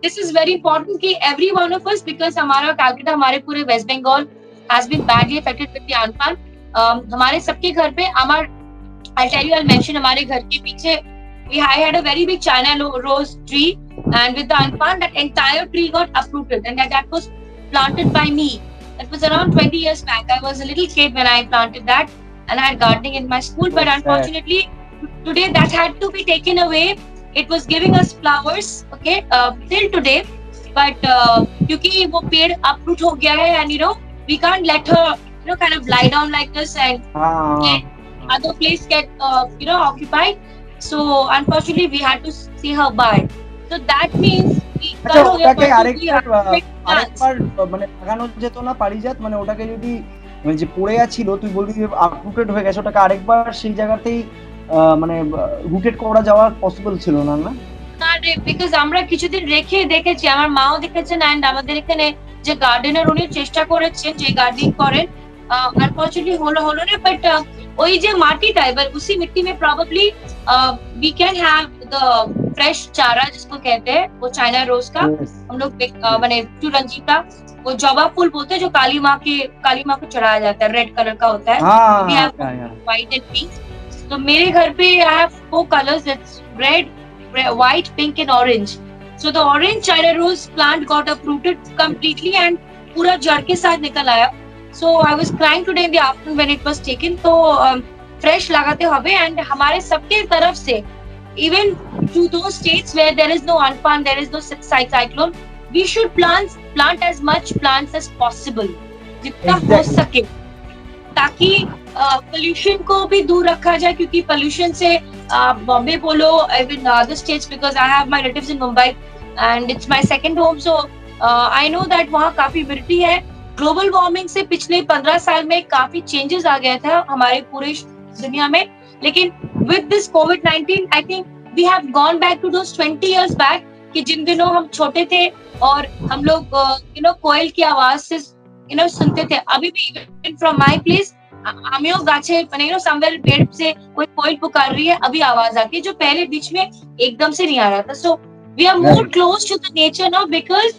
this is very important कि every one of us, because हमारा Calcutta, हमारे पूरे West Bengal has been badly affected with the Amphan. हमारे सबके घर पे I'll tell you, I'll mention हमारे घर के पीछे I had a very big China rose tree, and with the Amphan, that entire tree got uprooted, and that was planted by me. That was around 20 years back. I was a little kid when I planted that, and I had gardening in my school, but unfortunately today that had to be taken away. It was giving us flowers, okay, till today, but क्योंकि वो पेड़ uproot हो गया है, and we can't let her kind of lie down like this and other place get occupied. So unfortunately we had to see her by. So that means we আচ্ছা करो या ওটাকে परसों की আরেকবার ultimate plans। আরেকবার মানে লাগানো যেত না পারিজাত, মানে ওটাকে যদি মানে যে পড়ে ছিল তুই বলবি যে আপরুটেড হয়ে গেছে, ওটাকে আরেকবার সেই জায়গাতেই মানে রুটেড করা যাওয়া পসিবল ছিল না না? না রে, বিকজ আমরা কিছুদিন রেখে দেখেছি, আমার মাও দেখেছেন, এন্ড আমাদের এখানে যে গার্ডেনার উনি চেষ্টা করেছেন যে গার্ডেনিং করেন, আনফরচুনেটলি হলো না, বাট ওই যে মাটিটা এবার उसी मिट्टी में probably we can have the fresh चारा जिसको कहते हैं, वो चाइना रोज का हम लोग माने जो रंजीता, वो जवा फूल बोलते हैं जो काली माँ को चढ़ाया जाता है, रेड कलर का होता है, we have white and pink। तो मेरे घर पे I have 4 colours, it's red, white, pink and orange। So the orange China rose plant got uprooted completely and पूरा जड़ के साथ निकल आया। So I was crying today in the afternoon when it was taken। तो fresh लगाते होंगे, and हमारे सबके तरफ से even to those states where there is no Amphan, there is no cyclone, we should plant as much plants as possible, जितना हो सके, ताकि पोल्यूशन को भी दूर रखा जाए, क्योंकि पोल्यूशन से बॉम्बे बोलो, even other states, because I have my relatives in Mumbai and it's my second home, so I know that वहाँ काफी ह्यूमिडिटी है। ग्लोबल वार्मिंग से पिछले 15 साल में काफी चेंजेस आ गया था हमारे पूरे दुनिया में, लेकिन विद दिस कोविड-19 I think we have gone back to those 20 years back, कि जिन दिनों हम छोटे थे और हम लोग कोयल की आवाज से सुनते थे। अभी भी फ्रॉम माय प्लेस आमियो गाछे समवेयर पेड़ से कोई कोयल पुकार रही है, अभी आवाज आती है, जो पहले बीच में एकदम से नहीं आ रहा था। So we are more close to the nature now because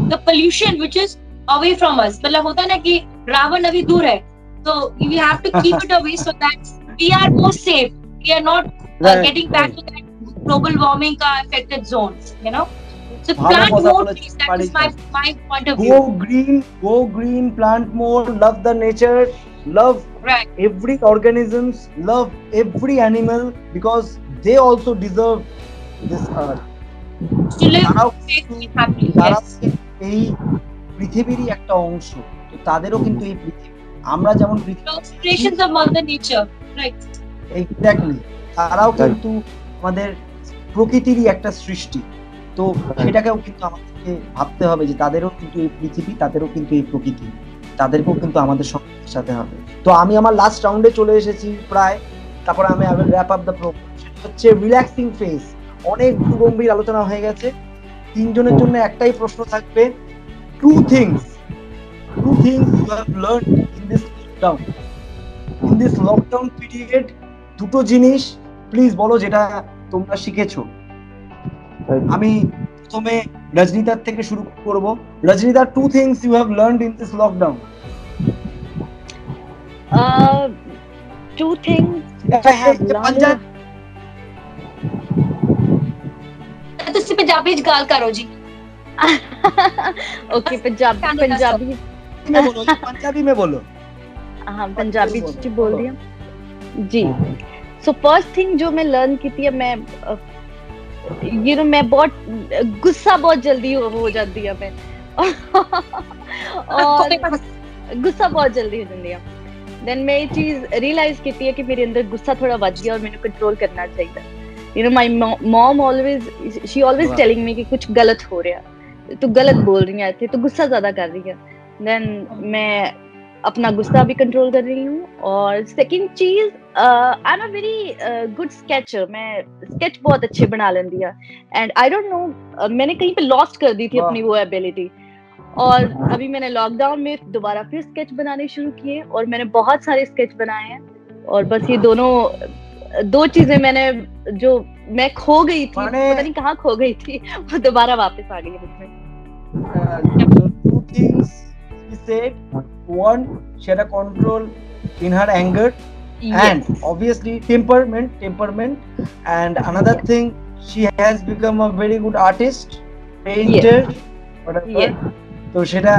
the pollution which is away from us. मतलब होता है ना कि रावण अभी दूर है, तो we have to keep it away so that we are more safe, we are not getting back to that global warming का affected zone, you know. So plant more trees, that is my point of view। Go green, plant more, love the nature, love every organisms, love every animal, because they also deserve this earth to live safely, happily। Yes, এই পৃথিবীরই একটা অংশ, তো তাদেরও কিন্তু এই পৃথিবী, আমরা যেমন creations of mother nature, right? Exactly, তারাও কিন্তু আমাদের প্রকৃতিরই একটা সৃষ্টি। তো সেটাকেও কিন্তু আমাদেরকে ভাবতে হবে যে তাদেরও কিন্তু এই পৃথিবী, তাদেরও কিন্তু এই প্রকৃতি, তাদেরকেও কিন্তু আমাদের সঙ্গে সাথে হবে। তো আমি আমার লাস্ট রাউন্ডে চলে এসেছি প্রায়, তারপরে আমি I will wrap up the programme. সেটা হচ্ছে রিল্যাক্সিং ফেজ। অনেক গম্ভীর আলোচনা হয়ে গেছে, তিনজনের জন্য একটাই প্রশ্ন থাকবে, two things you have learned in this lockdown period, দুটো জিনিস প্লিজ বলো যেটা তোমরা শিখেছো। আমি প্রথমে রজনীদার থেকে শুরু করব। রজনীদা, 2 things you have learned in this lockdown। 2 things I have learned। ਤੁਸੀਂ ਪੰਜਾਬੀ ਚ ਗੱਲ ਕਰੋ ਜੀ। ओके, पंजाबी में बोलो। हाँ, पंजाबी जी बोल दिया जी। सो फर्स्ट थिंग जो मैं लर्न की थी, मैं मैं बहुत गुस्सा बहुत जल्दी हो जाती है मैं और गुस्सा बहुत जल्दी हो जाती है। देन मैं ये चीज रियलाइज की थी कि मेरे अंदर गुस्सा थोड़ा बढ़ गया और मैंने कंट्रोल करना चाहिए। My mom she always telling me कि कुछ गलत हो रहा है, तो गलत बोल रही है, तो गुस्सा ज्यादा कर रही है। देन मैं अपना गुस्सा भी कंट्रोल कर रही हूँ। और सेकंड चीज, I am a very good sketcher, मैं स्केच बहुत अच्छे बना लेती है। एंड आई डोंट नो, मैंने कहीं पे लॉस्ट कर दी थी अपनी वो एबिलिटी, और अभी मैंने लॉकडाउन में दोबारा फिर स्केच बनाने शुरू किए और मैंने बहुत सारे स्केच बनाए हैं। और बस ये दो चीजें मैंने, जो मैं खो गई थी, पता नहीं कहाँ खो गई थी, वो दोबारा वापस आ गई है मुझमें। 2 things she said, one, she had a control in her anger, and obviously temperament, and another thing, she has become a very good artist, painter, whatever। তো সেটা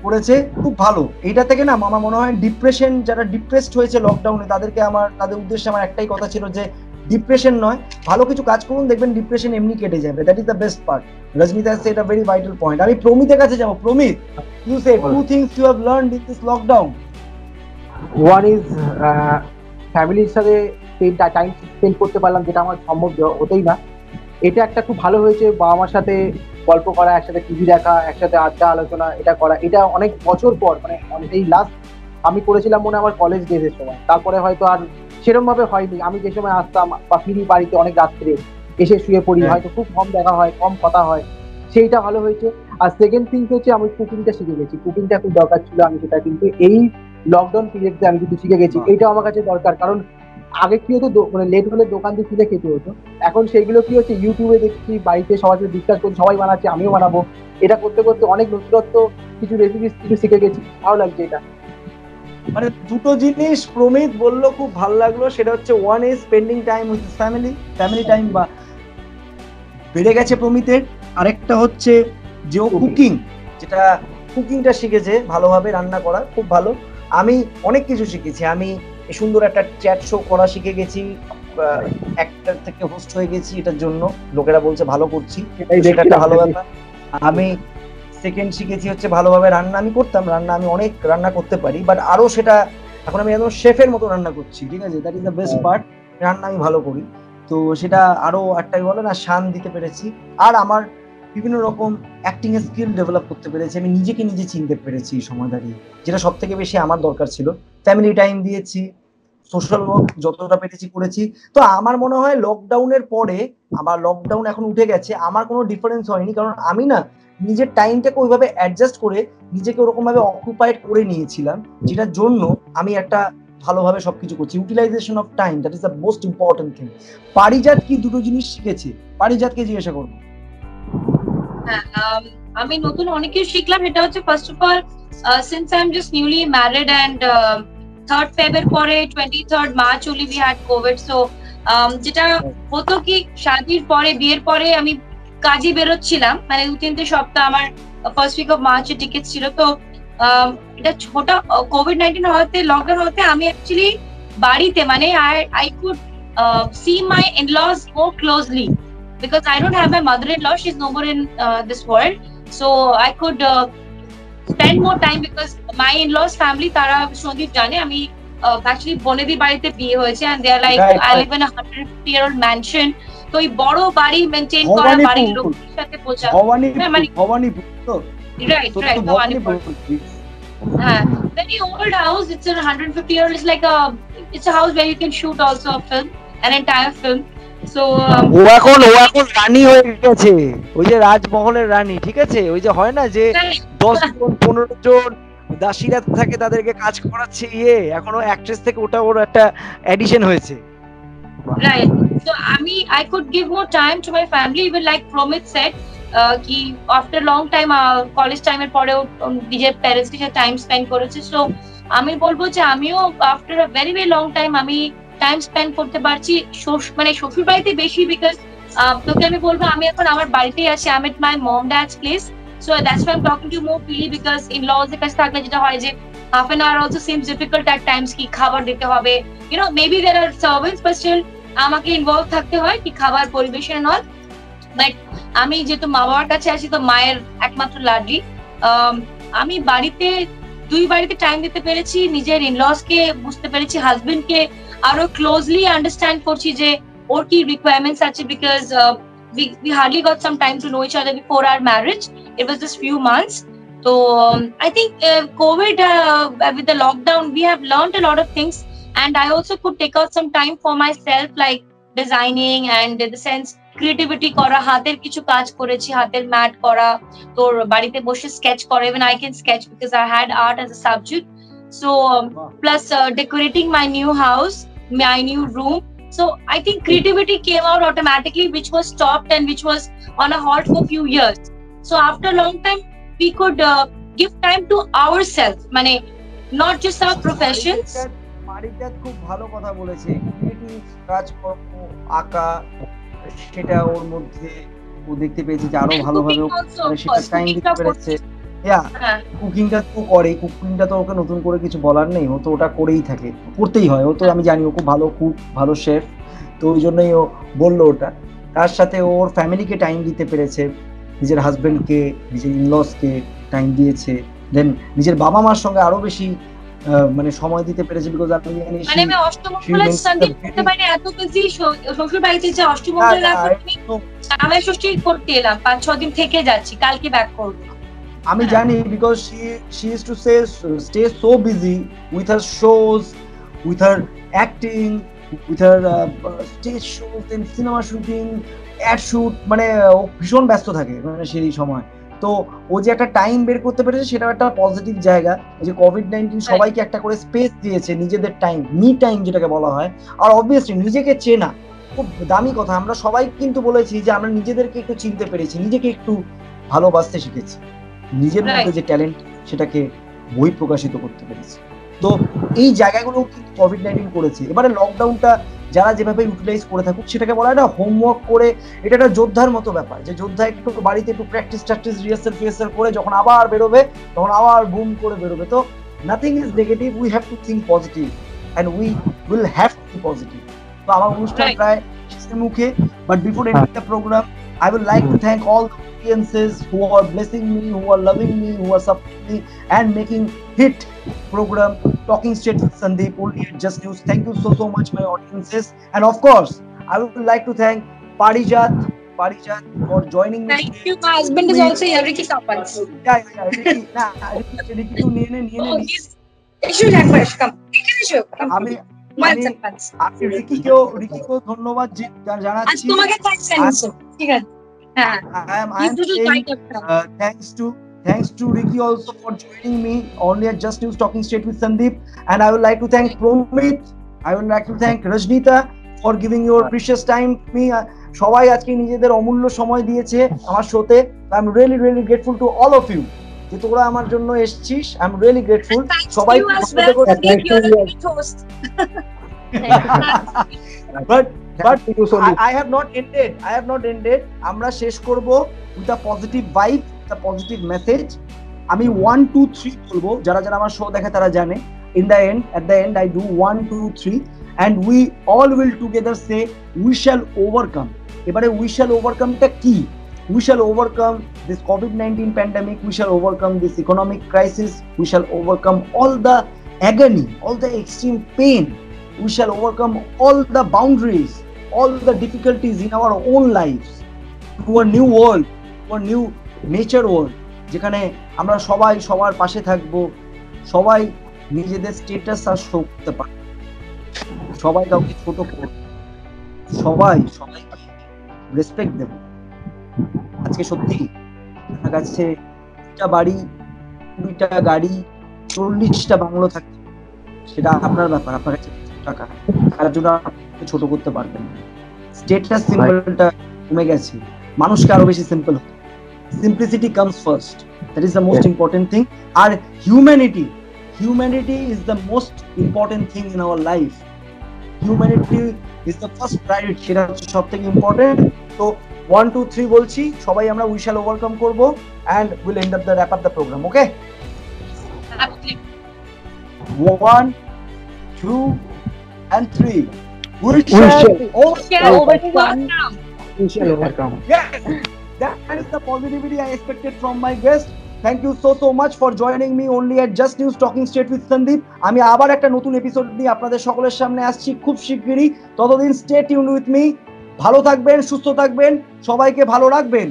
করেছে খুব ভালো। এইটা থেকে না আমার মনে হয় ডিপ্রেশন, যারা ডিপ্রেসড হয়েছে লকডাউনে, তাদের উদ্দেশ্যে আমার একটাই কথা ছিল যে ডিপ্রেশন নয়, ভালো কিছু কাজ করুন, দেখবেন ডিপ্রেশন এমনি কেটে যাবে। That is the best part. Rajnita has said a very vital point। আমি প্রমিতের কাছে যাব। প্রমিত, you say 2 things you have learned in this lockdown। One is ফ্যামিলির সাথে টাইম স্পেন্ড করতে পারলাম, যেটা আমার সম্ভব হতেই না। এটা একটা খুব ভালো হয়েছে, বাবা মার সাথে গল্প করা, একসাথে টিভি দেখা, একসাথে আড্ডা আলোচনা এটা করা, এটা অনেক বছর পর, মানে এই লাস্ট আমি করেছিলাম মনে হয় আমার কলেজ ডেজের সময়, তারপরে হয়তো আর সেরকম ভাবে হয়নি। আমি যে সময় আসতাম বা ফিরি বাড়িতে অনেক রাত্রে এসে শুয়ে পড়ি, হয়তো খুব কম দেখা হয়, কম কথা হয়, সেইটা ভালো হয়েছে। আর সেকেন্ড থিং হচ্ছে আমি কুকিংটা শিখে গেছি, কুকিংটা খুব দরকার ছিল, আমি সেটা কিন্তু এই লকডাউন পিরিয়ডে আমি কিন্তু শিখে গেছি। এইটা আমার কাছে দরকার, কারণ আগে কি হতো মানে লেট হলে দোকান থেকে কিনে খেতে হতো, এখন সেইগুলো কি হচ্ছে ইউটিউবে দেখছি, বাড়িতে সবার সাথে ডিসকাস করছি, সবাই বানাচ্ছে, আমিও বানাবো। এটা করতে করতে অনেক নতুনত্ব কিছু রেসিপি কিছু শিখে গেছি, ভালো লাগছে এটা। মানে দুটো জিনিস প্রমিত বললো খুব ভালো লাগলো, সেটা হচ্ছে one is spending time with family time বা বেড়ে গেছে প্রমিতের। আরেকটা হচ্ছে যে ও যেটা কুকিংটা শিখেছে ভালোভাবে, রান্না করা খুব ভালো। আমি অনেক কিছু শিখেছি, আমি সুন্দর একটা চ্যাট শো করা শিখে গেছি, অ্যাক্টর থেকে হোস্ট হয়ে গেছি, এটার জন্য লোকেরা বলছে ভালো করছি, সেটা একটা ভালো ব্যাপার। আমি সেকেন্ড শিখেছি হচ্ছে ভালোভাবে রান্না, আমি করতাম রান্না, আমি অনেক রান্না করতে পারি, বাট আরো সেটা এখন আমি একদম শেফের মতো রান্না করছি, ঠিক আছে, that is the best part, রান্না আমি ভালো করি। তো সেটা আরো একটা বলে না শান দিতে পেরেছি। আর আমার বিভিন্ন রকম অ্যাক্টিং এর স্কিল ডেভেলপ করতে পেরেছি, আমি নিজেকে নিজে চিনতে পেরেছি এই সময় দাঁড়িয়ে, যেটা সব থেকে বেশি আমার দরকার ছিল। ফ্যামিলি টাইম দিয়েছি, সোশ্যাল ওয়ার্ক যতটা পেরেছি করেছি। তো আমার মনে হয় লকডাউনের পরে, আবার লকডাউন এখন উঠে গেছে, আমার কোনো ডিফারেন্স হয়নি, কারণ আমি না নিজের টাইমটাকে ওইভাবে অ্যাডজাস্ট করে নিজেকে ওরকম ভাবে অকুপাইড করে নিয়েছিলাম, যেটার জন্য আমি একটা ভালোভাবে সবকিছু করছি। Utilization of time, that is the most important thing. Parijat কি দুটো জিনিস শিখেছে? পারিজাতকে জিজ্ঞাসা করবো। আমি নতুন অনেক কিছু শিখলাম। এটা হচ্ছে first of all, since I am just newly married and 3rd Feb এর পরে 23rd March only we had COVID, so যেটা হতো কি শাদির পরে, বিয়ের পরে আমি কাজে বেরোচ্ছিলাম, মানে 2-3 সপ্তাহ আমার ফার্স্ট উইক অফ মার্চ এর টিকিট ছিল। তো এটা ছোট COVID-19 হওয়াতে, লকডাউন হওয়াতে আমি অ্যাকচুয়ালি বাড়িতে, মানে I could see my in-laws more closely because I don't have my mother-in-law, she's no more in this world, so I could spend more time because my in-laws family, tara Shodip jane ami actually bonedi barite biye hoyeche and they are like, I live in a 150-year-old mansion, তো এই বড় বাড়ি maintain করা, বাড়ির লোকদের সাথে পৌঁছা, ভবানীপুর তো রাইট ভবানীপুর, হ্যাঁ, very old house, it's a 150-year-old, it's a house where you can shoot also a film, an entire film. So ও এখন রানী হয়ে গেছে, ওই যে রাজমহলের রানী, ঠিক আছে, ওই যে হয় না যে 10 জন 15 জন দাসীরা থাকে, তাদেরকে কাজ করাচ্ছে, এখনো অ্যাক্ট্রেস থেকে ওটা ওর একটা এডিশন হয়েছে, right? So I could give more time to my family, even like Promit said, ki after long time college time এর পরেও নিজের প্যারেন্টস এর সাথে টাইম স্পেন্ড করেছে। সো আমি বলবো যে আমিও after a very very long time আমি টাইম স্পেন্ড করতে পারছি, মানে শ্বশুর বাড়িতে বেশি, বিকজ তোকে আমি বলবো আমি এখন আমার বাড়িতেই আছি, I am at my mom dad's place, so that's why I am talking to more freely, because in laws এর কাছে থাকলে যেটা হয় যে half an hour also seems difficult at times, কি খাবার দিতে হবে, you know, maybe there are servants, but still আমাকে ইনভলভ থাকতে হয় কি খাবার পরিবেশন নয়। বাট আমি যেহেতু মা বাবার কাছে আছি, তো মায়ের একমাত্র লাডলি, আমি দুই বাড়িতে টাইম দিতে পেরেছি, নিজের ইনলস কে বুঝতে পেরেছি, হাজবেন্ড কে আরো ক্লোজলি আন্ডারস্ট্যান্ড করছি যে ওর কি রিকোয়ারমেন্টস আছে, because we hardly got some time to know each other before our marriage, it was just few months. So I think COVID, with the lockdown, we have learned a lot of things, and I also could take out some time for myself, like designing and in the sense creativity করা, হাতের কিছু কাজ করেছি, হাতের mat করা, তোর বাড়িতে বসে স্কেচ করা, even I can sketch because I had art as a subject. So plus decorating my new house, my new room. So I think creativity came out automatically, which was stopped and which was on a halt for few years. So after a long time we could give time to ourselves, মানে not just our professions. পারিজাত খুব ভালো কথা বলেছে, creative কাজকর্ম, আঁকা, সেটা ওর মধ্যে ও দেখতে পেয়েছে যে আরো ভালোভাবে সেটা টাইম দিতে পেরেছে। কুকিংটা তো করে, কুকিংটা তো ওকে নতুন করে কিছু বলার নেই, ও তো ওটা করেই থাকে, করতেই হয়, ও তো আমি জানি ও খুব ভালো কুক, ভালো শেফ, তো ওই জন্যই ও বললো ওটা। তার সাথে ওর ফ্যামিলিকে টাইম দিতে পেরেছে, নিজের হাজবেন্ডকে, নিজের ইনলসকে টাইম দিয়েছে, দেন নিজের বাবা মার সঙ্গে আরো বেশি মানে সময় দিতে পেরেছে, বিকজ আমি জানি মানে আমি অষ্টমঙ্গলা সন্দীপ করতে পারি, এত বিজি শ্বশুর বাড়িতে যে অষ্টমঙ্গলা জামাই ষষ্ঠী করতে এলাম, 5-6 দিন থেকে যাচ্ছি, কালকে ব্যাক করবো। আমি জানি, because she used to stay so busy with her shows, with her acting, with her stage shows and cinema shooting, ad shoot, মানে ও ভীষণ ব্যস্ত থাকে মানে সেই সময়। তো ও যে একটা টাইম বের করতে পেরেছে সেটা একটা পজিটিভ জায়গা। এই যে কোভিড-19 সবাইকে একটা করে স্পেস দিয়েছে, নিজেদের টাইম, মি টাইম যেটাকে বলা হয়। আর অবভিয়াসলি নিজেকে চেনা খুব দামি কথা। আমরা সবাই কিন্তু বলেছি যে আমরা নিজেদেরকে একটু চিনতে পেরেছি, নিজেকে একটু ভালোবাসতে শিখেছি, নিজের মধ্যে যে ট্যালেন্ট সেটাকে বই প্রকাশিত করতে পেরেছি। তো এই জায়গাগুলো কিন্তু কোভিড-19 করেছে। এবারে লকডাউনটা যারা যেভাবে ইউটিলাইজ করে থাকুক সেটাকে বলা হয় না হোমওয়ার্ক করে, এটা একটা যোদ্ধার মতো ব্যাপার, যে যোদ্ধা একটু বাড়িতে একটু প্র্যাকটিস রিহার্সাল করে যখন আবার বেরোবে তখন আবার বুম করে বেরোবে। তো nothing is negative, we have to think positive and we will have to be positive. তো আমার অনুষ্ঠান প্রায় শেষের মুখে, but before ending the programme I would like to thank all the audiences who are blessing me, who are loving me, who are supporting me and making hit program Talking Straight with Sandeep only at Just News. Thank you so much my audiences, and of course I would like to thank Parijat for joining me. Thank you. My husband is also here, Ricky Sampans. Yeah, Ricky to niye Issue language come. আমি Ricky কেও ধন্যবাদ জানাচ্ছি। আজ তোমাকে thanks, ঠিক আছে। হ্যাঁ, thanks to Ricky also for joining me only at Just News Talking Straight with Sandeep, and I would like to thank Promit, I would like to thank Rajnita for giving your precious time to me. সবাই আজকে নিজেদের অমূল্য সময় দিয়েছে আমার শোতে। I am really grateful to all of you যে তোরা আমার জন্য এসেছিস। I am really grateful. সবাই but I have not ended. আমরা শেষ করব with a positive vibe, a positive message. আমি 1 2 3 বলবো, যারা আমার শো দেখে তারা জানে। at the end I do 1 2 3 and we all will together say we shall overcome. এবারে we shall overcome টা কি? We shall overcome this COVID-19 pandemic, we shall overcome this economic crisis, we shall overcome all the agony, all the extreme pain, we shall overcome all the boundaries, all the difficulties in our own lives to a new world, to a new nature world, যেখানে আমরা সবাই সবার পাশে থাকবো, সবাই নিজেদের status আর show করতে পারবো, সবাই কাউকে ছোট করবো, সবাইকে রেসপেক্ট দেব। আজকে সত্যি আপনার কাছে 2টা বাড়ি, 2টা গাড়ি, 40টা বাংলো থাকতে, সেটা আপনার ব্যাপার, আপনার কাছে টাকা, তার জন্য ছোট করতে পারবেন না। স্টেটাস সিম্বলটা কমে গেছে, মানুষকে আরো বেশি সিম্পল হতে। Simplicity comes first. That is the most important thing. Our humanity is the most important thing in our life. Humanity is the first priority. সেটা হচ্ছে সবথেকে ইম্পর্টেন্ট। তো 1 2 3 বলছি, সবাই আমরা we shall overcome করব and we'll end up the wrap up the program. Okay? 1 2 and 3. We shall overcome. Yes. That is the positivity I expected from my guest. Thank you so much for joining me only at Just News Talking Straight with Sandeep. আমি আবার একটা নতুন episode নিয়ে আপনাদের সকলের সামনে আসছি খুব শিগগিরই। ততদিন stay tuned with me. ভালো থাকবেন, সুস্থ থাকবেন, সবাইকে ভালো রাখবেন।